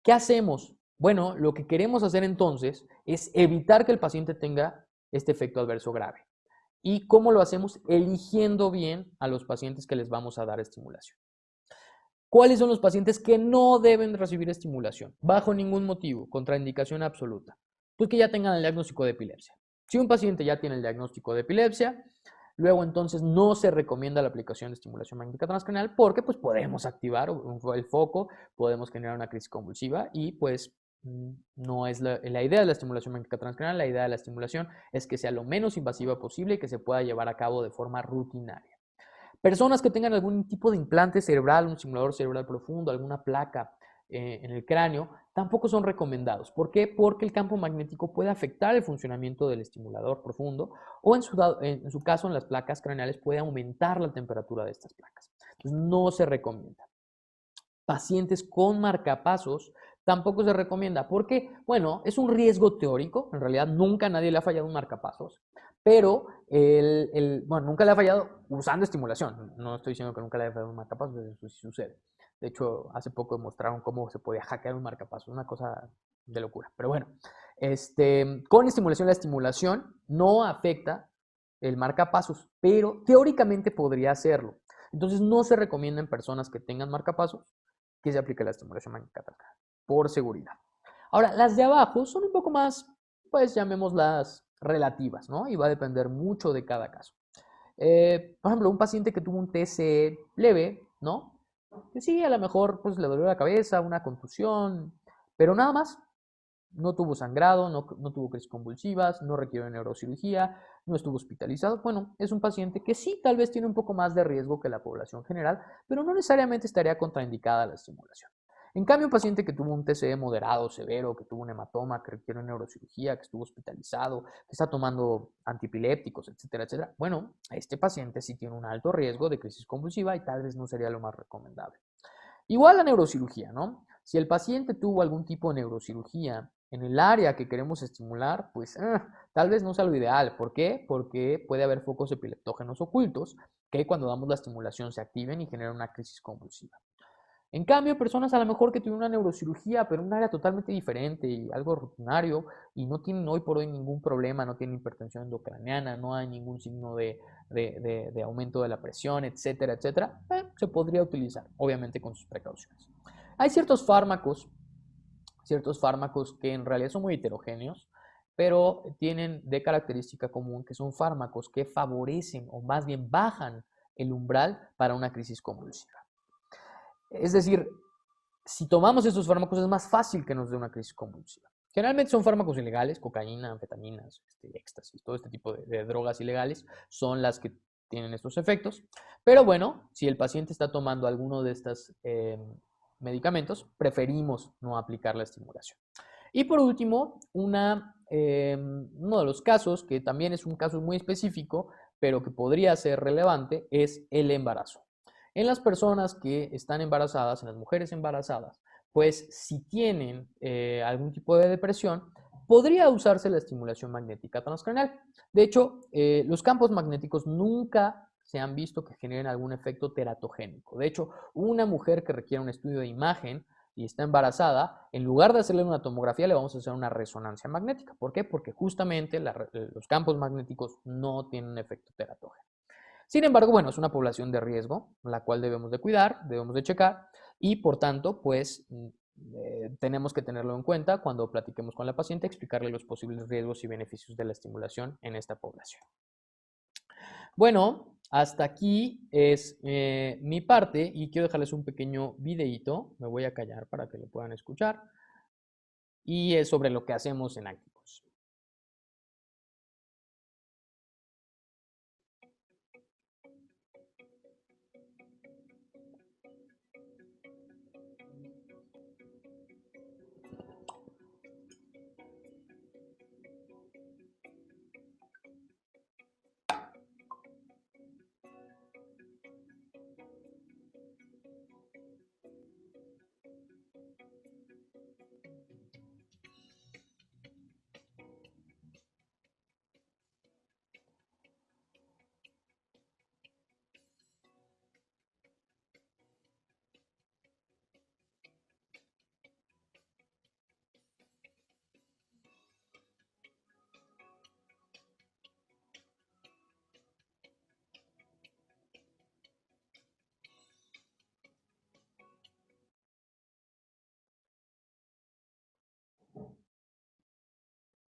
¿Qué hacemos? Bueno, lo que queremos hacer entonces es evitar que el paciente tenga este efecto adverso grave. ¿Y cómo lo hacemos? Eligiendo bien a los pacientes que les vamos a dar estimulación. ¿Cuáles son los pacientes que no deben recibir estimulación? Bajo ningún motivo, contraindicación absoluta. Pues que ya tengan el diagnóstico de epilepsia. Si un paciente ya tiene el diagnóstico de epilepsia, luego entonces no se recomienda la aplicación de estimulación magnética transcraneal porque pues podemos activar el foco, podemos generar una crisis convulsiva y pues no es la idea de la estimulación magnética transcraneal. La idea de la estimulación es que sea lo menos invasiva posible y que se pueda llevar a cabo de forma rutinaria. Personas que tengan algún tipo de implante cerebral, un simulador cerebral profundo, alguna placa en el cráneo, tampoco son recomendados. ¿Por qué? Porque el campo magnético puede afectar el funcionamiento del estimulador profundo o en su caso en las placas craneales puede aumentar la temperatura de estas placas. Entonces no se recomienda. Pacientes con marcapasos tampoco se recomienda. ¿Por qué? Bueno, es un riesgo teórico. En realidad nunca a nadie le ha fallado un marcapasos. Pero, bueno, nunca le ha fallado usando estimulación. No estoy diciendo que nunca le haya fallado un marcapasos, eso sí sucede. De hecho, hace poco demostraron cómo se podía hackear un marcapasos. Una cosa de locura. Pero bueno, con estimulación, la estimulación no afecta el marcapasos, pero teóricamente podría hacerlo. Entonces, no se recomienda en personas que tengan marcapasos que se aplique la estimulación magnética transcraneal, por seguridad. Ahora, las de abajo son un poco más, pues llamémoslas relativas, ¿no? Y va a depender mucho de cada caso. Por ejemplo, un paciente que tuvo un TCE leve, ¿no? Que sí, a lo mejor pues, le dolió la cabeza, una contusión, pero nada más. No tuvo sangrado, no tuvo crisis convulsivas, no requirió neurocirugía, no estuvo hospitalizado. Bueno, es un paciente que sí, tal vez tiene un poco más de riesgo que la población general, pero no necesariamente estaría contraindicada la estimulación. En cambio, un paciente que tuvo un TCE moderado, severo, que tuvo un hematoma, que requiere neurocirugía, que estuvo hospitalizado, que está tomando antiepilépticos, etcétera, etcétera, bueno, este paciente sí tiene un alto riesgo de crisis convulsiva y tal vez no sería lo más recomendable. Igual la neurocirugía, ¿no? Si el paciente tuvo algún tipo de neurocirugía en el área que queremos estimular, pues tal vez no sea lo ideal. ¿Por qué? Porque puede haber focos epileptógenos ocultos que cuando damos la estimulación se activen y generan una crisis convulsiva. En cambio, personas a lo mejor que tuvieron una neurocirugía, pero en un área totalmente diferente y algo rutinario, y no tienen hoy por hoy ningún problema, no tienen hipertensión endocraniana, no hay ningún signo de aumento de la presión, etcétera, etcétera, se podría utilizar, obviamente con sus precauciones. Hay ciertos fármacos que en realidad son muy heterogéneos, pero tienen de característica común que son fármacos que favorecen o más bien bajan el umbral para una crisis convulsiva. Es decir, si tomamos estos fármacos es más fácil que nos dé una crisis convulsiva. Generalmente son fármacos ilegales, cocaína, anfetaminas, éxtasis, todo este tipo de drogas ilegales son las que tienen estos efectos. Pero bueno, si el paciente está tomando alguno de estos medicamentos, preferimos no aplicar la estimulación. Y por último, uno de los casos, que también es un caso muy específico, pero que podría ser relevante, es el embarazo. En las personas que están embarazadas, en las mujeres embarazadas, pues si tienen algún tipo de depresión, podría usarse la estimulación magnética transcranial. De hecho, los campos magnéticos nunca se han visto que generen algún efecto teratogénico. De hecho, una mujer que requiere un estudio de imagen y está embarazada, en lugar de hacerle una tomografía, le vamos a hacer una resonancia magnética. ¿Por qué? Porque justamente los campos magnéticos no tienen un efecto teratógeno. Sin embargo, bueno, es una población de riesgo, la cual debemos de cuidar, debemos de checar y por tanto, pues tenemos que tenerlo en cuenta cuando platiquemos con la paciente, explicarle los posibles riesgos y beneficios de la estimulación en esta población. Bueno, hasta aquí es mi parte y quiero dejarles un pequeño videíto, me voy a callar para que lo puedan escuchar, y es sobre lo que hacemos en Acticos.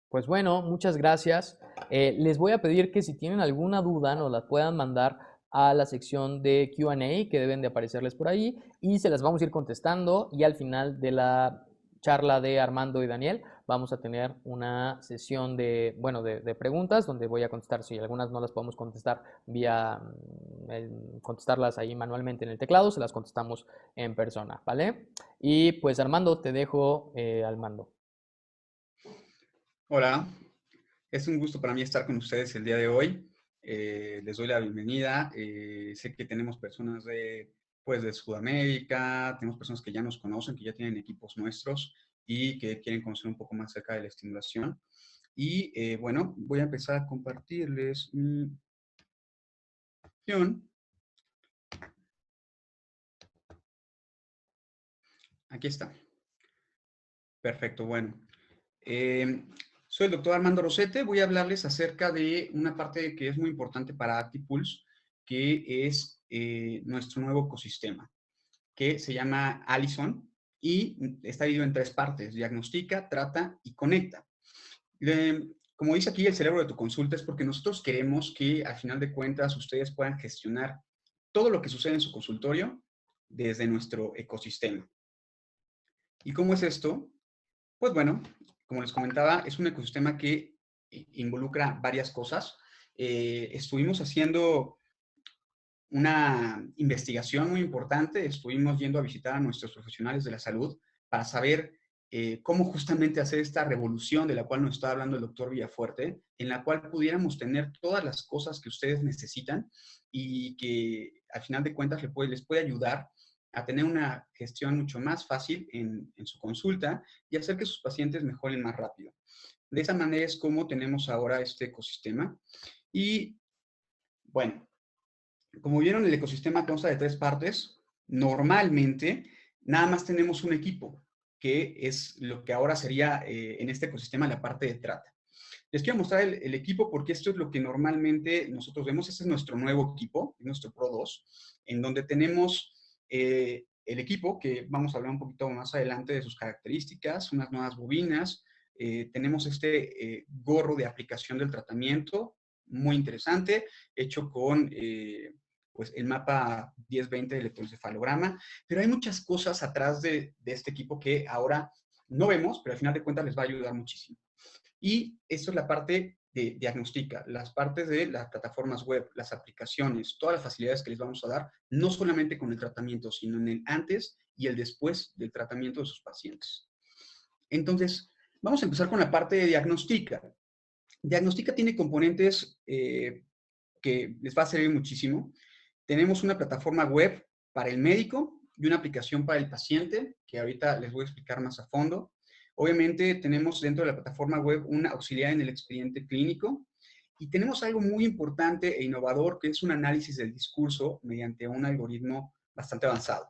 Pues bueno, muchas gracias. Les voy a pedir que si tienen alguna duda nos la puedan mandar a la sección de Q&A que deben de aparecerles por ahí y se las vamos a ir contestando y al final de la charla de Armando y Daniel vamos a tener una sesión de, bueno, de preguntas donde voy a contestar, si algunas no las podemos contestar vía, contestarlas ahí manualmente en el teclado, se las contestamos en persona, ¿vale? Y pues Armando, te dejo al mando. Hola, es un gusto para mí estar con ustedes el día de hoy. Les doy la bienvenida. Sé que tenemos personas pues de Sudamérica, tenemos personas que ya nos conocen, que ya tienen equipos nuestros y que quieren conocer un poco más acerca de la estimulación. Y bueno, voy a empezar a compartirles mi opción. Aquí está. Perfecto, bueno. Soy el doctor Armando Rosete. Voy a hablarles acerca de una parte que es muy importante para ActiPulse, que es nuestro nuevo ecosistema, que se llama Allison y está dividido en 3 partes: diagnostica, trata y conecta. Como dice aquí, el cerebro de tu consulta, es porque nosotros queremos que al final de cuentas ustedes puedan gestionar todo lo que sucede en su consultorio desde nuestro ecosistema. ¿Y cómo es esto? Pues bueno, como les comentaba, es un ecosistema que involucra varias cosas. Estuvimos haciendo una investigación muy importante. Estuvimos yendo a visitar a nuestros profesionales de la salud para saber cómo justamente hacer esta revolución de la cual nos está hablando el doctor Villafuerte, en la cual pudiéramos tener todas las cosas que ustedes necesitan y que al final de cuentas les puede ayudar a tener una gestión mucho más fácil en su consulta y hacer que sus pacientes mejoren más rápido. De esa manera es como tenemos ahora este ecosistema. Y bueno, como vieron, el ecosistema consta de 3 partes. Normalmente, nada más tenemos un equipo, que es lo que ahora sería en este ecosistema la parte de trata. Les quiero mostrar el equipo porque esto es lo que normalmente nosotros vemos. Este es nuestro nuevo equipo, nuestro Pro 2, en donde tenemos el equipo, que vamos a hablar un poquito más adelante de sus características, unas nuevas bobinas. Tenemos este gorro de aplicación del tratamiento, muy interesante, hecho con pues el mapa 1020 del electroencefalograma, pero hay muchas cosas atrás de este equipo que ahora no vemos, pero al final de cuentas les va a ayudar muchísimo. Y esto es la parte de diagnóstica, las partes de las plataformas web, las aplicaciones, todas las facilidades que les vamos a dar, no solamente con el tratamiento, sino en el antes y el después del tratamiento de sus pacientes. Entonces, vamos a empezar con la parte de diagnóstica. Diagnóstica tiene componentes que les va a servir muchísimo. Tenemos una plataforma web para el médico y una aplicación para el paciente, que ahorita les voy a explicar más a fondo. Obviamente tenemos dentro de la plataforma web una auxiliar en el expediente clínico y tenemos algo muy importante e innovador que es un análisis del discurso mediante un algoritmo bastante avanzado.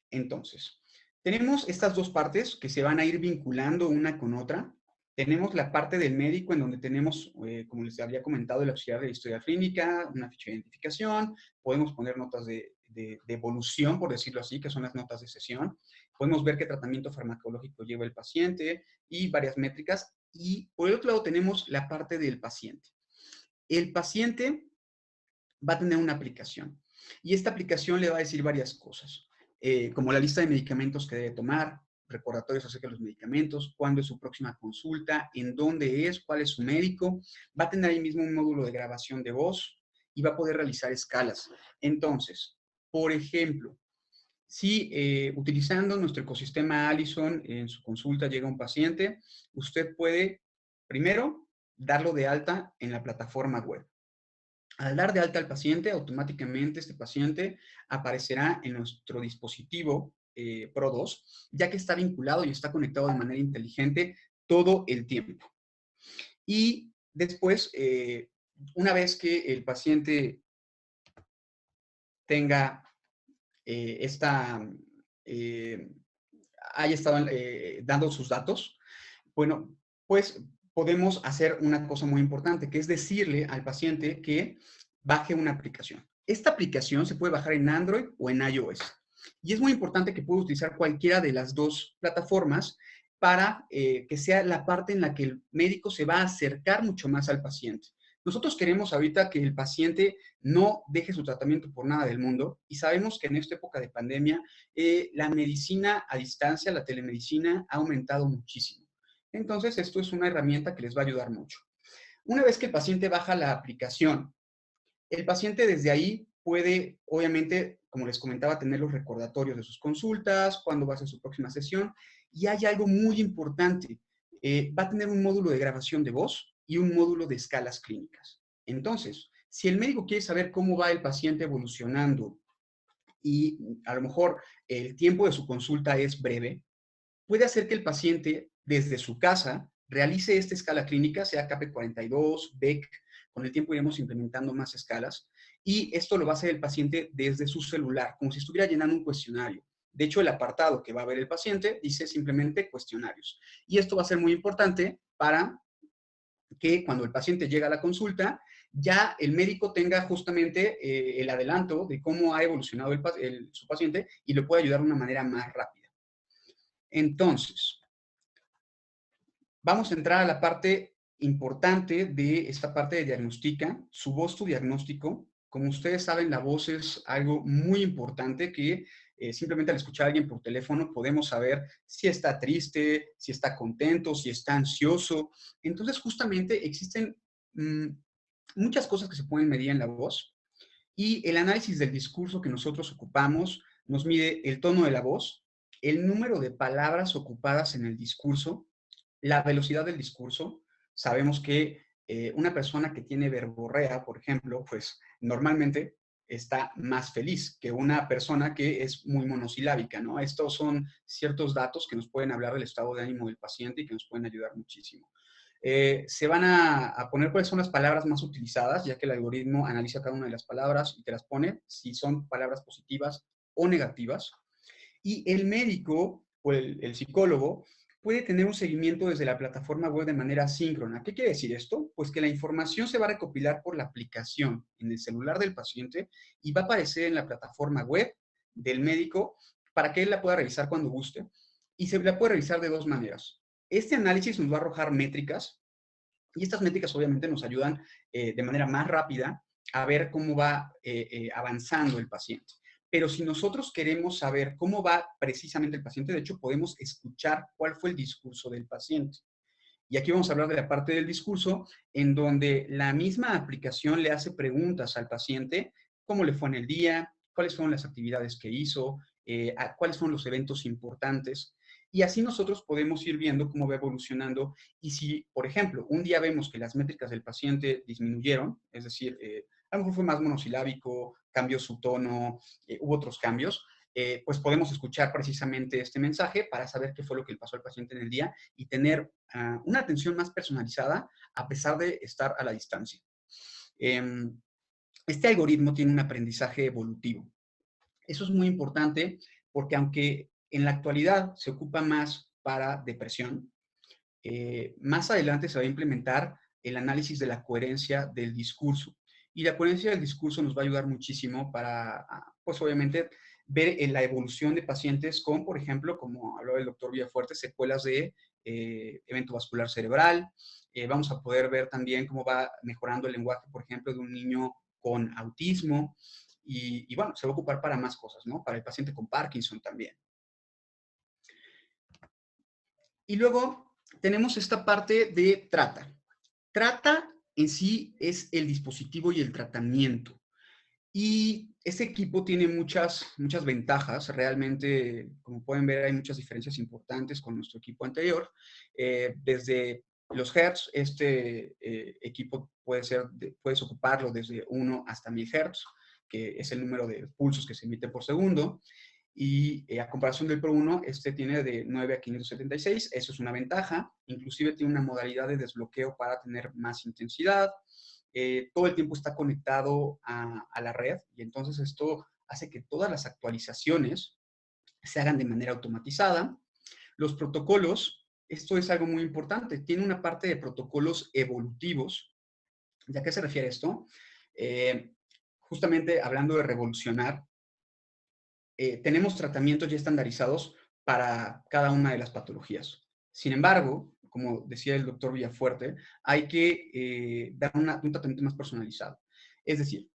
Entonces, tenemos estas dos partes que se van a ir vinculando una con otra. Tenemos la parte del médico en donde tenemos, como les había comentado, el auxiliar de la historia clínica, una ficha de identificación, podemos poner notas de evolución, por decirlo así, que son las notas de sesión. Podemos ver qué tratamiento farmacológico lleva el paciente y varias métricas. Y por el otro lado tenemos la parte del paciente. El paciente va a tener una aplicación y esta aplicación le va a decir varias cosas, como la lista de medicamentos que debe tomar, recordatorios acerca de los medicamentos, cuándo es su próxima consulta, en dónde es, cuál es su médico. Va a tener ahí mismo un módulo de grabación de voz y va a poder realizar escalas. Entonces, por ejemplo, si utilizando nuestro ecosistema Allison en su consulta llega un paciente, usted puede primero darlo de alta en la plataforma web. Al dar de alta al paciente, automáticamente este paciente aparecerá en nuestro dispositivo Pro 2, ya que está vinculado y está conectado de manera inteligente todo el tiempo. Y después, una vez que el paciente tenga eh, haya estado dando sus datos, bueno, pues podemos hacer una cosa muy importante, que es decirle al paciente que baje una aplicación. Esta aplicación se puede bajar en Android o en iOS. Y es muy importante que pueda utilizar cualquiera de las dos plataformas para que sea la parte en la que el médico se va a acercar mucho más al paciente. Nosotros queremos ahorita que el paciente no deje su tratamiento por nada del mundo y sabemos que en esta época de pandemia la medicina a distancia, la telemedicina, ha aumentado muchísimo. Entonces, esto es una herramienta que les va a ayudar mucho. Una vez que el paciente baja la aplicación, el paciente desde ahí puede, obviamente, como les comentaba, tener los recordatorios de sus consultas, cuándo va a ser su próxima sesión. Y hay algo muy importante. Va a tener un módulo de grabación de voz y un módulo de escalas clínicas. Entonces, si el médico quiere saber cómo va el paciente evolucionando y a lo mejor el tiempo de su consulta es breve, puede hacer que el paciente desde su casa realice esta escala clínica, sea KP42, BEC, con el tiempo iremos implementando más escalas, y esto lo va a hacer el paciente desde su celular, como si estuviera llenando un cuestionario. De hecho, el apartado que va a ver el paciente dice simplemente cuestionarios. Y esto va a ser muy importante para que cuando el paciente llega a la consulta, ya el médico tenga justamente el adelanto de cómo ha evolucionado su paciente y le pueda ayudar de una manera más rápida. Entonces, vamos a entrar a la parte importante de esta parte de diagnóstica, su voz, tu diagnóstico. Como ustedes saben, la voz es algo muy importante que simplemente al escuchar a alguien por teléfono podemos saber si está triste, si está contento, si está ansioso. Entonces, justamente existen muchas cosas que se pueden medir en la voz. Y el análisis del discurso que nosotros ocupamos nos mide el tono de la voz, el número de palabras ocupadas en el discurso, la velocidad del discurso. Sabemos que una persona que tiene verborrea, por ejemplo, pues normalmente está más feliz que una persona que es muy monosilábica, ¿no? Estos son ciertos datos que nos pueden hablar del estado de ánimo del paciente y que nos pueden ayudar muchísimo. Se van a poner cuáles son las palabras más utilizadas, ya que el algoritmo analiza cada una de las palabras y te las pone, si son palabras positivas o negativas. Y el médico o el psicólogo puede tener un seguimiento desde la plataforma web de manera síncrona. ¿Qué quiere decir esto? Pues que la información se va a recopilar por la aplicación en el celular del paciente y va a aparecer en la plataforma web del médico para que él la pueda revisar cuando guste. Y se la puede revisar de dos maneras. Este análisis nos va a arrojar métricas y estas métricas obviamente nos ayudan de manera más rápida a ver cómo va avanzando el paciente. Pero si nosotros queremos saber cómo va precisamente el paciente, de hecho podemos escuchar cuál fue el discurso del paciente. Y aquí vamos a hablar de la parte del discurso en donde la misma aplicación le hace preguntas al paciente, cómo le fue en el día, cuáles fueron las actividades que hizo, cuáles fueron los eventos importantes. Y así nosotros podemos ir viendo cómo va evolucionando. Y si, por ejemplo, un día vemos que las métricas del paciente disminuyeron, es decir, a lo mejor fue más monosilábico, cambió su tono, hubo otros cambios, pues podemos escuchar precisamente este mensaje para saber qué fue lo que le pasó al paciente en el día y tener una atención más personalizada a pesar de estar a la distancia. Este algoritmo tiene un aprendizaje evolutivo. Eso es muy importante porque aunque en la actualidad se ocupa más para depresión, más adelante se va a implementar el análisis de la coherencia del discurso. Y la coherencia del discurso nos va a ayudar muchísimo para, pues obviamente, ver en la evolución de pacientes con, por ejemplo, como hablaba el doctor Villafuerte, secuelas de evento vascular cerebral. Vamos a poder ver también cómo va mejorando el lenguaje, por ejemplo, de un niño con autismo. Y bueno, se va a ocupar para más cosas, ¿no? Para el paciente con Parkinson también. Y luego tenemos esta parte de trata. Trata en sí es el dispositivo y el tratamiento. Y este equipo tiene muchas ventajas. Realmente, como pueden ver, hay muchas diferencias importantes con nuestro equipo anterior. Desde los Hertz, este equipo puedes ocuparlo desde 1 hasta 1000 Hertz, que es el número de pulsos que se emite por segundo. Y a comparación del Pro 1, este tiene de 9 a 576. Eso es una ventaja. Inclusive tiene una modalidad de desbloqueo para tener más intensidad. Todo el tiempo está conectado a la red y entonces esto hace que todas las actualizaciones se hagan de manera automatizada. Los protocolos, esto es algo muy importante, tiene una parte de protocolos evolutivos. ¿De a qué se refiere esto? Justamente hablando de revolucionar, tenemos tratamientos ya estandarizados para cada una de las patologías. Sin embargo, como decía el doctor Villafuerte, hay que dar un tratamiento más personalizado. Es decir,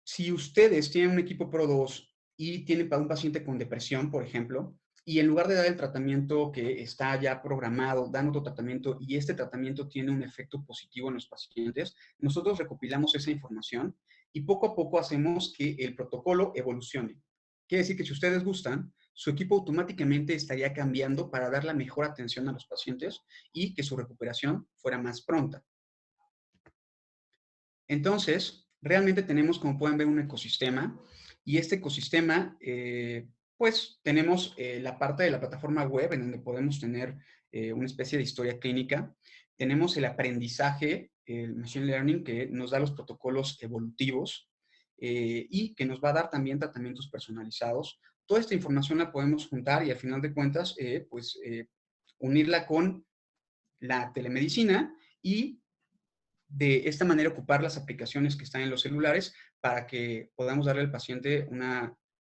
si ustedes tienen un equipo Pro 2 y tienen para un paciente con depresión, por ejemplo, y en lugar de dar el tratamiento que está ya programado, dan otro tratamiento y este tratamiento tiene un efecto positivo en los pacientes, nosotros recopilamos esa información y poco a poco hacemos que el protocolo evolucione. Quiere decir que si ustedes gustan, su equipo automáticamente estaría cambiando para dar la mejor atención a los pacientes y que su recuperación fuera más pronta. Entonces, realmente tenemos, como pueden ver, un ecosistema y este ecosistema, pues tenemos la parte de la plataforma web en donde podemos tener una especie de historia clínica. Tenemos el aprendizaje, el machine learning, que nos da los protocolos evolutivos y que nos va a dar también tratamientos personalizados. Toda esta información la podemos juntar y al final de cuentas, unirla con la telemedicina y de esta manera ocupar las aplicaciones que están en los celulares para que podamos darle al paciente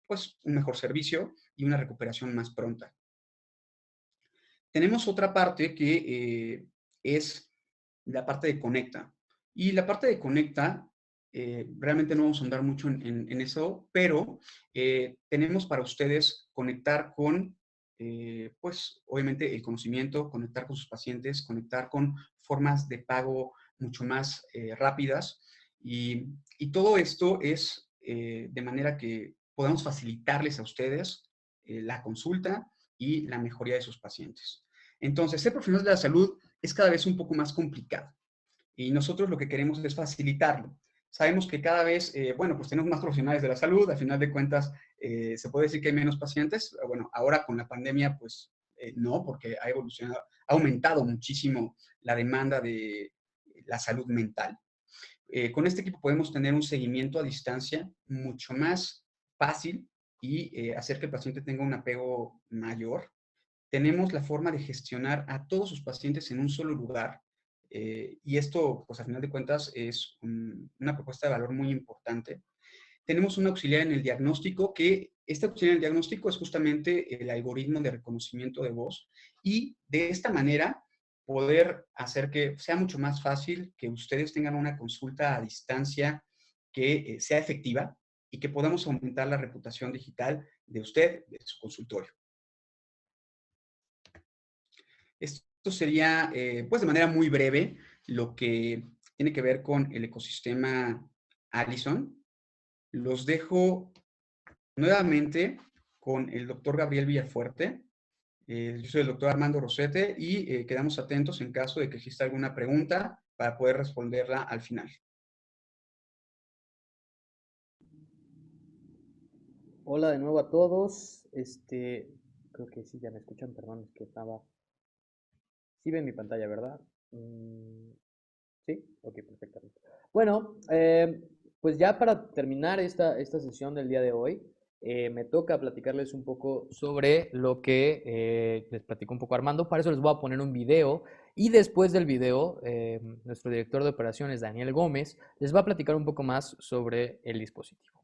pues, un mejor servicio y una recuperación más pronta. Tenemos otra parte que es la parte de Conecta. Y la parte de Conecta, realmente no vamos a andar mucho en eso, pero tenemos para ustedes conectar con, pues, obviamente el conocimiento, conectar con sus pacientes, conectar con formas de pago mucho más rápidas. Y todo esto es de manera que podamos facilitarles a ustedes la consulta y la mejoría de sus pacientes. Entonces, ser profesional de la salud es cada vez un poco más complicado y nosotros lo que queremos es facilitarlo. Sabemos que cada vez, bueno, pues tenemos más profesionales de la salud, al final de cuentas se puede decir que hay menos pacientes. Bueno, ahora con la pandemia, pues no, porque ha evolucionado, ha aumentado muchísimo la demanda de la salud mental. Con este equipo podemos tener un seguimiento a distancia mucho más fácil y hacer que el paciente tenga un apego mayor. Tenemos la forma de gestionar a todos sus pacientes en un solo lugar. Y esto, pues a final de cuentas, es una propuesta de valor muy importante. Tenemos un auxiliar en el diagnóstico que este auxiliar en el diagnóstico es justamente el algoritmo de reconocimiento de voz y de esta manera poder hacer que sea mucho más fácil que ustedes tengan una consulta a distancia que sea efectiva y que podamos aumentar la reputación digital de usted, de su consultorio. Esto sería, pues de manera muy breve, lo que tiene que ver con el ecosistema Allison. Los dejo nuevamente con el doctor Gabriel Villafuerte. Yo soy el doctor Armando Rosete y quedamos atentos en caso de que exista alguna pregunta para poder responderla al final. Hola de nuevo a todos. Creo que sí, ya me escuchan, perdón, es que estaba... Sí ven mi pantalla, ¿verdad? Sí, ok, perfectamente. Bueno, pues ya para terminar esta sesión del día de hoy, me toca platicarles un poco sobre lo que les platicó un poco Armando. Para eso les voy a poner un video y después del video, nuestro director de operaciones, Daniel Gómez, les va a platicar un poco más sobre el dispositivo.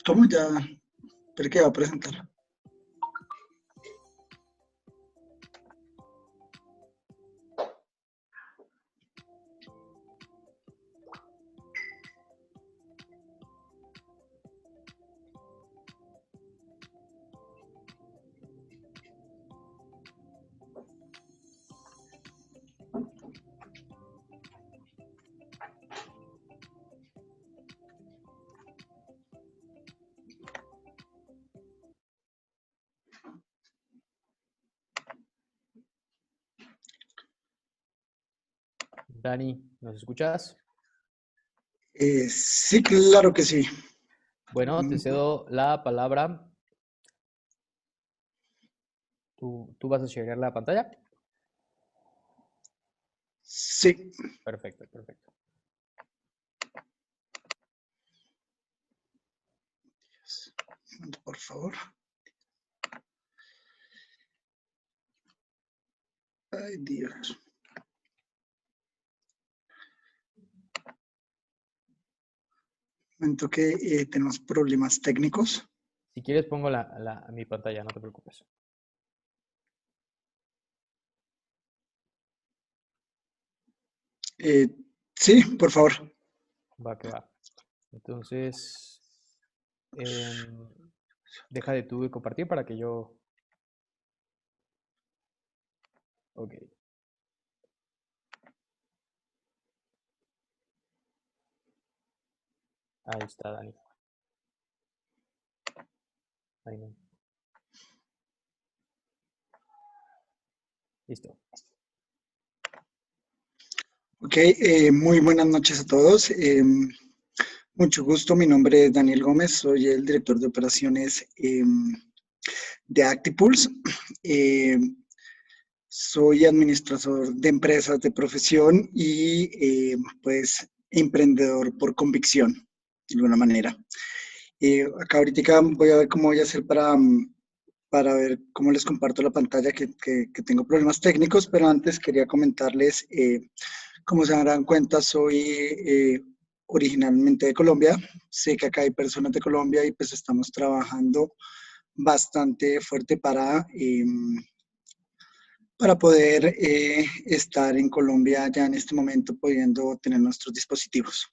¿Cómo ya? ¿Pero qué va a presentar? Dani, ¿nos escuchas? Sí, claro que sí. Bueno, te cedo la palabra. ¿Tú vas a sharear la pantalla? Sí. Perfecto, perfecto. Por favor. Ay, Dios. Momento que tenemos problemas técnicos. Si quieres pongo mi pantalla, no te preocupes. Sí, por favor. Va que va. Entonces, deja de tú de compartir para que yo... Ok. Ahí está, Dani. Ahí no. Listo. Ok, muy buenas noches a todos. Mucho gusto, mi nombre es Daniel Gómez, soy el director de operaciones de Actipulse. Soy administrador de empresas de profesión y pues emprendedor por convicción, de alguna manera. Acá ahorita voy a ver cómo voy a hacer para ver cómo les comparto la pantalla, que tengo problemas técnicos, pero antes quería comentarles, como se darán cuenta, soy originalmente de Colombia. Sé que acá hay personas de Colombia y pues estamos trabajando bastante fuerte para para poder estar en Colombia ya en este momento pudiendo tener nuestros dispositivos.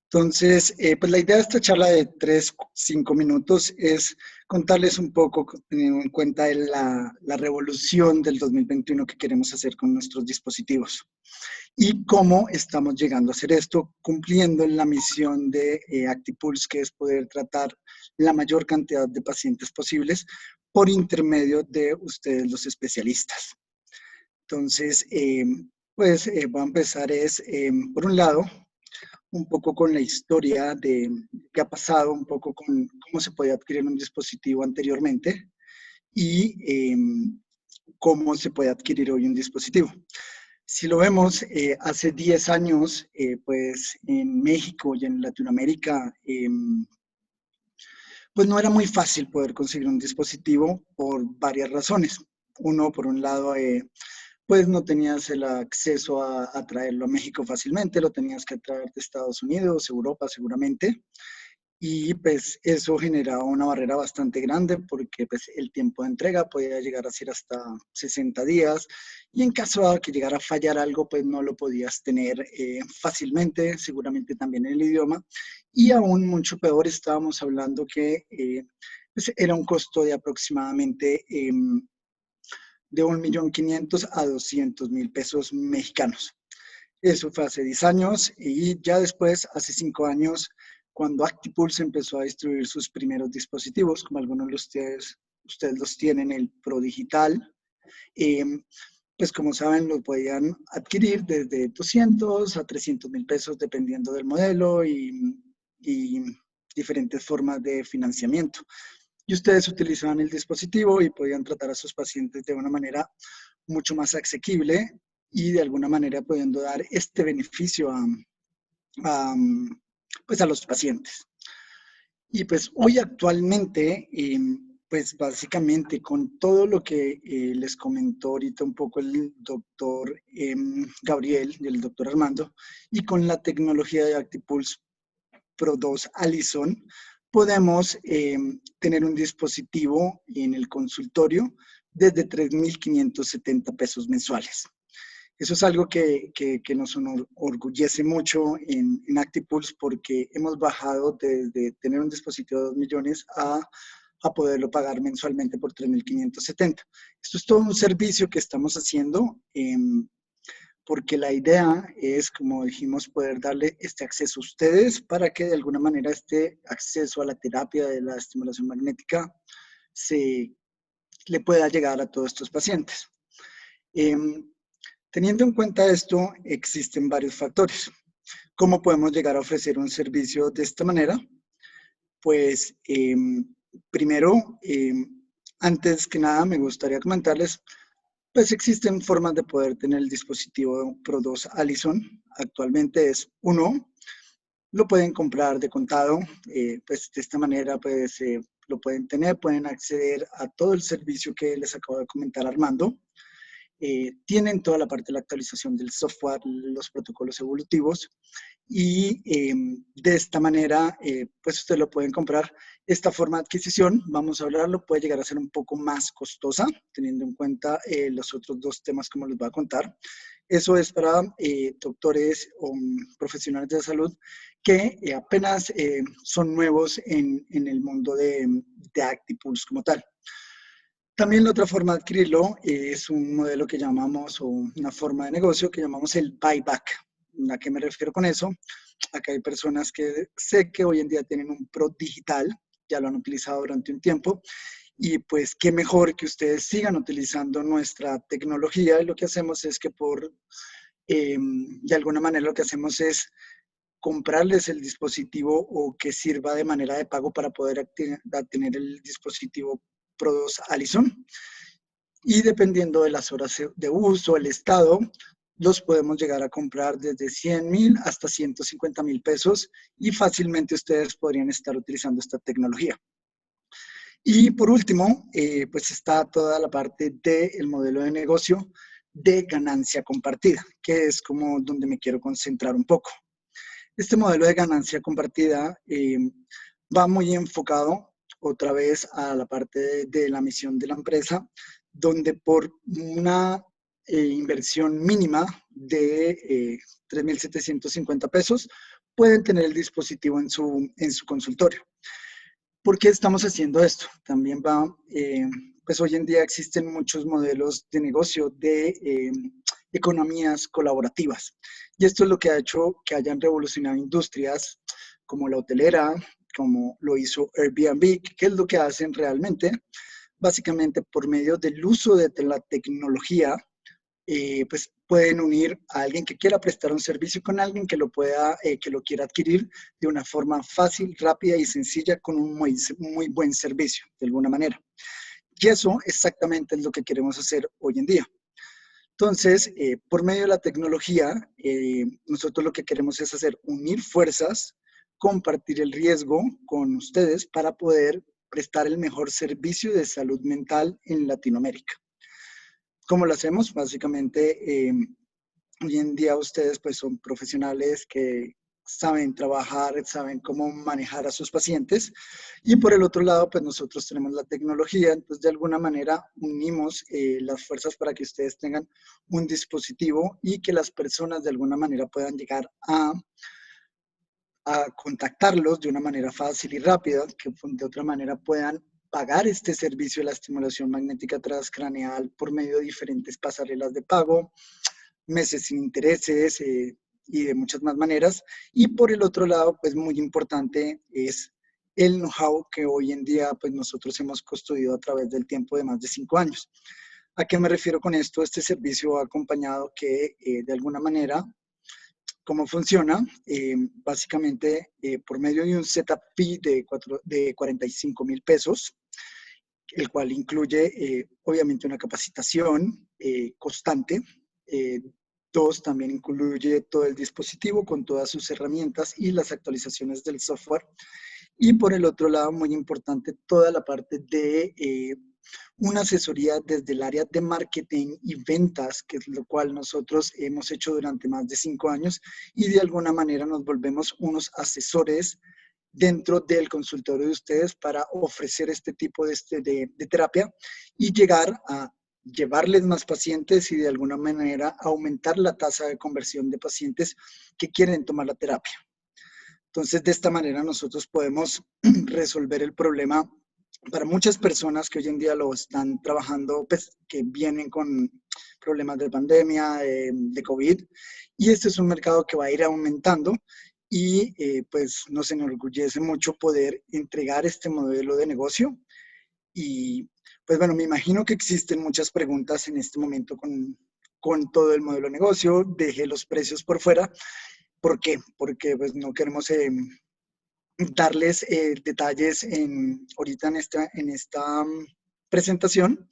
Entonces, pues la idea de esta charla de 3-5 minutos es contarles un poco, teniendo en cuenta la revolución del 2021 que queremos hacer con nuestros dispositivos y cómo estamos llegando a hacer esto, cumpliendo la misión de ActiPulse, que es poder tratar la mayor cantidad de pacientes posibles por intermedio de ustedes, los especialistas. Entonces, pues voy a empezar por un lado, un poco con la historia de qué ha pasado, un poco con cómo se podía adquirir un dispositivo anteriormente y cómo se puede adquirir hoy un dispositivo. Si lo vemos, hace 10 años, pues en México y en Latinoamérica, pues no era muy fácil poder conseguir un dispositivo por varias razones. Uno, por un lado, pues no tenías el acceso a traerlo a México fácilmente, lo tenías que traer de Estados Unidos, Europa seguramente, y pues eso generaba una barrera bastante grande porque pues el tiempo de entrega podía llegar a ser hasta 60 días y en caso de que llegara a fallar algo pues no lo podías tener fácilmente, seguramente también en el idioma, y aún mucho peor estábamos hablando que pues era un costo de aproximadamente de 1.500.000 a 200.000 pesos mexicanos. Eso fue hace 10 años y ya después, hace 5 años, cuando ActiPulse empezó a distribuir sus primeros dispositivos, como algunos de ustedes los tienen, el Pro Digital, pues como saben, lo podían adquirir desde 200 a 300.000 pesos dependiendo del modelo y diferentes formas de financiamiento. Y ustedes utilizaban el dispositivo y podían tratar a sus pacientes de una manera mucho más asequible y de alguna manera pudiendo dar este beneficio pues a los pacientes. Y pues hoy actualmente, pues básicamente con todo lo que les comentó ahorita un poco el doctor Gabriel y el doctor Armando, y con la tecnología de ActiPulse Pro 2 Allison, podemos tener un dispositivo en el consultorio desde 3.570 pesos mensuales. Eso es algo que nos orgullece mucho en ActiPulse porque hemos bajado desde tener un dispositivo de 2 millones a poderlo pagar mensualmente por 3.570. Esto es todo un servicio que estamos haciendo porque la idea es, como dijimos, poder darle este acceso a ustedes para que de alguna manera este acceso a la terapia de la estimulación magnética le pueda llegar a todos estos pacientes. Teniendo en cuenta esto, existen varios factores. ¿Cómo podemos llegar a ofrecer un servicio de esta manera? Pues primero, antes que nada, me gustaría comentarles, pues existen formas de poder tener el dispositivo Pro 2 Allison. Actualmente es uno, lo pueden comprar de contado, pues de esta manera pues lo pueden tener, pueden acceder a todo el servicio que les acabo de comentar Armando. Tienen toda la parte de la actualización del software, los protocolos evolutivos y de esta manera pues ustedes lo pueden comprar. Esta forma de adquisición, vamos a hablarlo, puede llegar a ser un poco más costosa teniendo en cuenta los otros dos temas como les voy a contar. Eso es para doctores o profesionales de la salud que apenas son nuevos en el mundo de ActiPulse como tal. También la otra forma de adquirirlo es un modelo que llamamos, o una forma de negocio que llamamos el buyback. ¿A qué me refiero con eso? Acá hay personas que sé que hoy en día tienen un Pro Digital, ya lo han utilizado durante un tiempo, y pues qué mejor que ustedes sigan utilizando nuestra tecnología, y lo que hacemos es que de alguna manera lo que hacemos es comprarles el dispositivo o que sirva de manera de pago para poder tener el dispositivo Pro 2 Allison. Y dependiendo de las horas de uso, el estado, los podemos llegar a comprar desde 100.000 hasta 150.000 pesos y fácilmente ustedes podrían estar utilizando esta tecnología. Y por último, pues está toda la parte del modelo de negocio de ganancia compartida, que es como donde me quiero concentrar un poco. Este modelo de ganancia compartida va muy enfocado otra vez a la parte de la misión de la empresa donde por una inversión mínima de 3.750 pesos pueden tener el dispositivo en su consultorio. ¿Por qué estamos haciendo esto? También pues hoy en día existen muchos modelos de negocio de economías colaborativas. Y esto es lo que ha hecho que hayan revolucionado industrias como la hotelera, como lo hizo Airbnb. ¿Qué es lo que hacen realmente? Básicamente por medio del uso de la tecnología, pues pueden unir a alguien que quiera prestar un servicio con alguien que lo quiera adquirir de una forma fácil, rápida y sencilla con un muy buen servicio, de alguna manera. Y eso exactamente es lo que queremos hacer hoy en día. Entonces, por medio de la tecnología, nosotros lo que queremos es unir fuerzas, compartir el riesgo con ustedes para poder prestar el mejor servicio de salud mental en Latinoamérica. ¿Cómo lo hacemos? Básicamente, hoy en día ustedes pues son profesionales que saben trabajar, saben cómo manejar a sus pacientes, y por el otro lado pues nosotros tenemos la tecnología. Entonces de alguna manera unimos las fuerzas para que ustedes tengan un dispositivo y que las personas de alguna manera puedan llegar a contactarlos de una manera fácil y rápida, que de otra manera puedan pagar este servicio de la estimulación magnética transcraneal por medio de diferentes pasarelas de pago, meses sin intereses y de muchas más maneras. Y por el otro lado, pues muy importante es el know-how que hoy en día pues nosotros hemos construido a través del tiempo de más de 5 años. ¿A qué me refiero con esto? Este servicio ha acompañado que de alguna manera, ¿cómo funciona? Básicamente por medio de un setup fee de 45,000 pesos, el cual incluye obviamente una capacitación constante. 2, también incluye todo el dispositivo con todas sus herramientas y las actualizaciones del software. Y por el otro lado, muy importante, toda la parte de una asesoría desde el área de marketing y ventas, que es lo cual nosotros hemos hecho durante más de 5 años, y de alguna manera nos volvemos unos asesores dentro del consultorio de ustedes para ofrecer este tipo de terapia y llegar a llevarles más pacientes y de alguna manera aumentar la tasa de conversión de pacientes que quieren tomar la terapia. Entonces, de esta manera nosotros podemos resolver el problema para muchas personas que hoy en día lo están trabajando, pues, que vienen con problemas de pandemia, de COVID, y este es un mercado que va a ir aumentando y pues nos enorgullece mucho poder entregar este modelo de negocio. Y pues bueno, me imagino que existen muchas preguntas en este momento con todo el modelo de negocio. Dejé los precios por fuera. ¿Por qué? Porque pues no queremos darles detalles ahorita en esta presentación.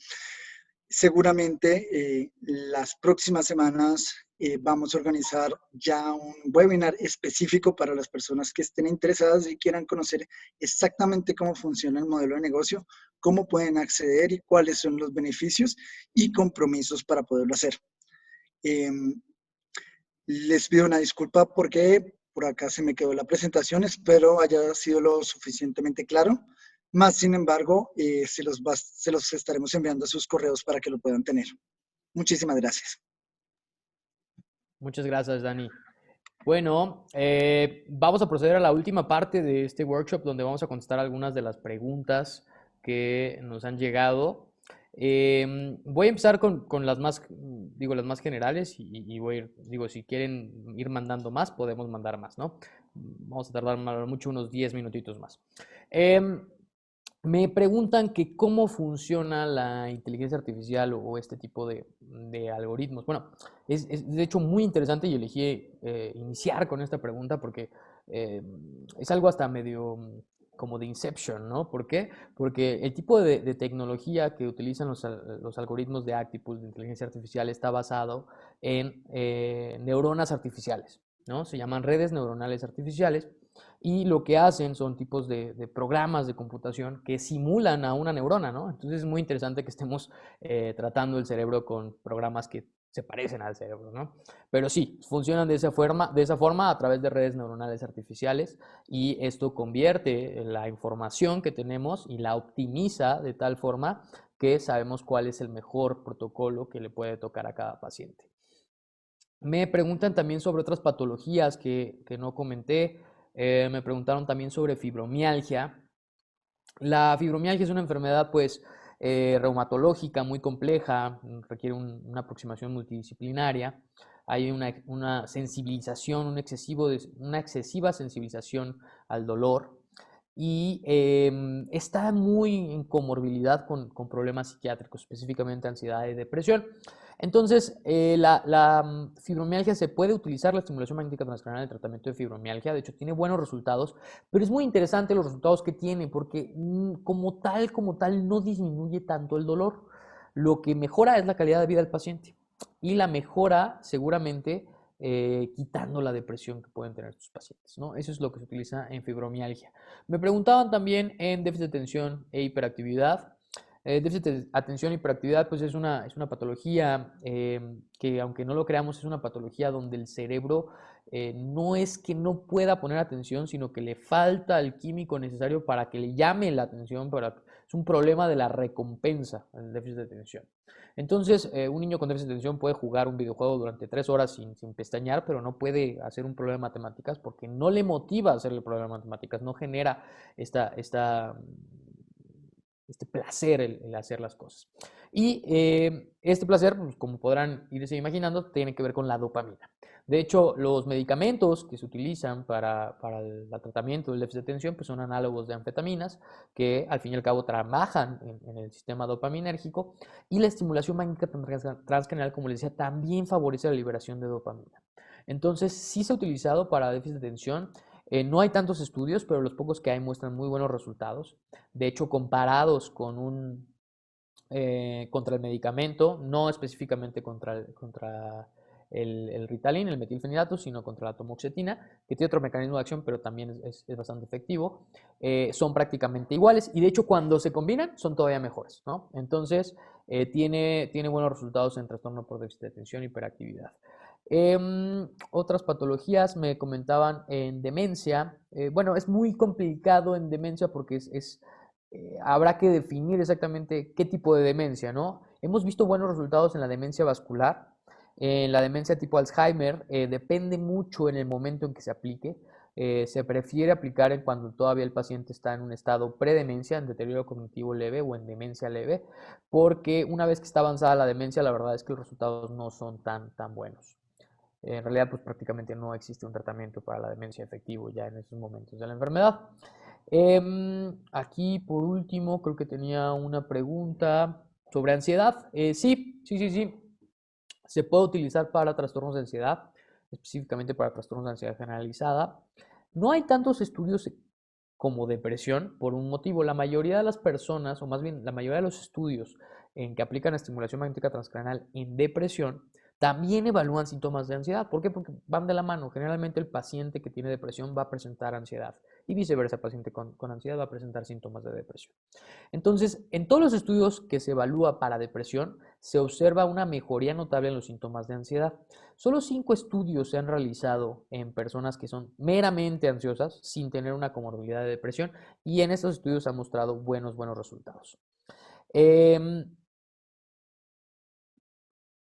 Seguramente las próximas semanas vamos a organizar ya un webinar específico para las personas que estén interesadas y quieran conocer exactamente cómo funciona el modelo de negocio, cómo pueden acceder y cuáles son los beneficios y compromisos para poderlo hacer. Les pido una disculpa porque por acá se me quedó la presentación. Espero haya sido lo suficientemente claro. Más sin embargo, se los estaremos enviando a sus correos para que lo puedan tener. Muchísimas gracias. Muchas gracias, Dani. Bueno, vamos a proceder a la última parte de este workshop donde vamos a contestar algunas de las preguntas que nos han llegado. Voy a empezar con las más, las más generales y voy a ir, si quieren ir mandando más, podemos mandar más, ¿no? Vamos a tardar mucho, unos 10 minutitos más. Me preguntan que cómo funciona la inteligencia artificial o este tipo de algoritmos. Bueno, es de hecho muy interesante y elegí iniciar con esta pregunta porque es algo hasta medio como de Inception, ¿no? ¿Por qué? Porque el tipo de tecnología que utilizan los algoritmos de Actipulse, de inteligencia artificial, está basado en neuronas artificiales, ¿no? Se llaman redes neuronales artificiales. Y lo que hacen son tipos de programas de computación que simulan a una neurona, ¿no? Entonces es muy interesante que estemos tratando el cerebro con programas que se parecen al cerebro, ¿no? Pero sí, funcionan de esa forma a través de redes neuronales artificiales y esto convierte la información que tenemos y la optimiza de tal forma que sabemos cuál es el mejor protocolo que le puede tocar a cada paciente. Me preguntan también sobre otras patologías que no comenté. Me preguntaron también sobre fibromialgia. La fibromialgia es una enfermedad pues reumatológica muy compleja, requiere una aproximación multidisciplinaria. Hay una sensibilización, una excesiva sensibilización al dolor y está muy en comorbilidad con problemas psiquiátricos, específicamente ansiedad y depresión. Entonces, la fibromialgia se puede utilizar la estimulación magnética transcranial en el tratamiento de fibromialgia. De hecho, tiene buenos resultados, pero es muy interesante los resultados que tiene porque como tal, no disminuye tanto el dolor. Lo que mejora es la calidad de vida del paciente y la mejora seguramente quitando la depresión que pueden tener sus pacientes, ¿no? Eso es lo que se utiliza en fibromialgia. Me preguntaban también en déficit de atención e hiperactividad. Déficit de atención e hiperactividad pues es una patología que aunque no lo creamos es una patología donde el cerebro no es que no pueda poner atención, sino que le falta el químico necesario para que le llame la atención. Es un problema de la recompensa, el déficit de atención. Entonces, un niño con déficit de atención puede jugar un videojuego durante 3 horas sin pestañear, pero no puede hacer un problema de matemáticas porque no le motiva a hacer el problema de matemáticas, no genera este placer el hacer las cosas. Y este placer, pues, como podrán irse imaginando, tiene que ver con la dopamina. De hecho, los medicamentos que se utilizan para el tratamiento del déficit de atención pues son análogos de anfetaminas que al fin y al cabo trabajan en el sistema dopaminérgico y la estimulación magnética transcranial, como les decía, también favorece la liberación de dopamina. Entonces, sí se ha utilizado para déficit de atención. No hay tantos estudios, pero los pocos que hay muestran muy buenos resultados. De hecho, comparados contra el medicamento, no específicamente contra el Ritalin, el metilfenidato, sino contra la tamoxetina, que tiene otro mecanismo de acción, pero también es bastante efectivo, son prácticamente iguales y de hecho cuando se combinan son todavía mejores, ¿no? Entonces, tiene buenos resultados en trastorno por déficit de atención y hiperactividad. Otras patologías me comentaban en demencia. Bueno, es muy complicado en demencia porque habrá que definir exactamente qué tipo de demencia, ¿no? Hemos visto buenos resultados en la demencia vascular, en la demencia tipo Alzheimer, depende mucho en el momento en que se aplique. Se prefiere aplicar cuando todavía el paciente está en un estado predemencia, en deterioro cognitivo leve o en demencia leve, porque una vez que está avanzada la demencia, la verdad es que los resultados no son tan buenos. En realidad, pues prácticamente no existe un tratamiento para la demencia efectivo ya en esos momentos de la enfermedad. Aquí, por último, creo que tenía una pregunta sobre ansiedad. Sí. Se puede utilizar para trastornos de ansiedad, específicamente para trastornos de ansiedad generalizada. No hay tantos estudios como depresión por un motivo. La mayoría de las personas, o más bien la mayoría de los estudios en que aplican estimulación magnética transcranial en depresión, también evalúan síntomas de ansiedad. ¿Por qué? Porque van de la mano. Generalmente el paciente que tiene depresión va a presentar ansiedad y viceversa, el paciente con ansiedad va a presentar síntomas de depresión. Entonces, en todos los estudios que se evalúa para depresión, se observa una mejoría notable en los síntomas de ansiedad. Solo 5 estudios se han realizado en personas que son meramente ansiosas sin tener una comorbilidad de depresión y en estos estudios se han mostrado buenos resultados.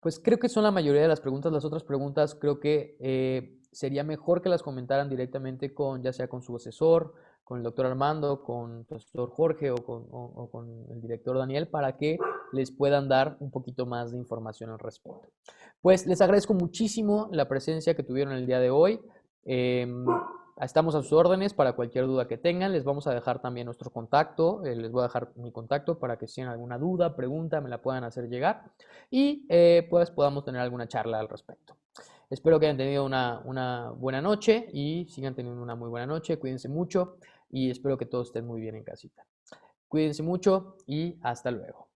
Pues creo que son la mayoría de las preguntas. Las otras preguntas creo que sería mejor que las comentaran directamente ya sea con su asesor, con el doctor Armando, con el profesor Jorge o con el director Daniel para que les puedan dar un poquito más de información al respecto. Pues les agradezco muchísimo la presencia que tuvieron el día de hoy. Estamos a sus órdenes para cualquier duda que tengan. Les vamos a dejar también nuestro contacto. Les voy a dejar mi contacto para que si tienen alguna duda, pregunta, me la puedan hacer llegar y pues podamos tener alguna charla al respecto. Espero que hayan tenido una buena noche y sigan teniendo una muy buena noche. Cuídense mucho y espero que todos estén muy bien en casita. Cuídense mucho y hasta luego.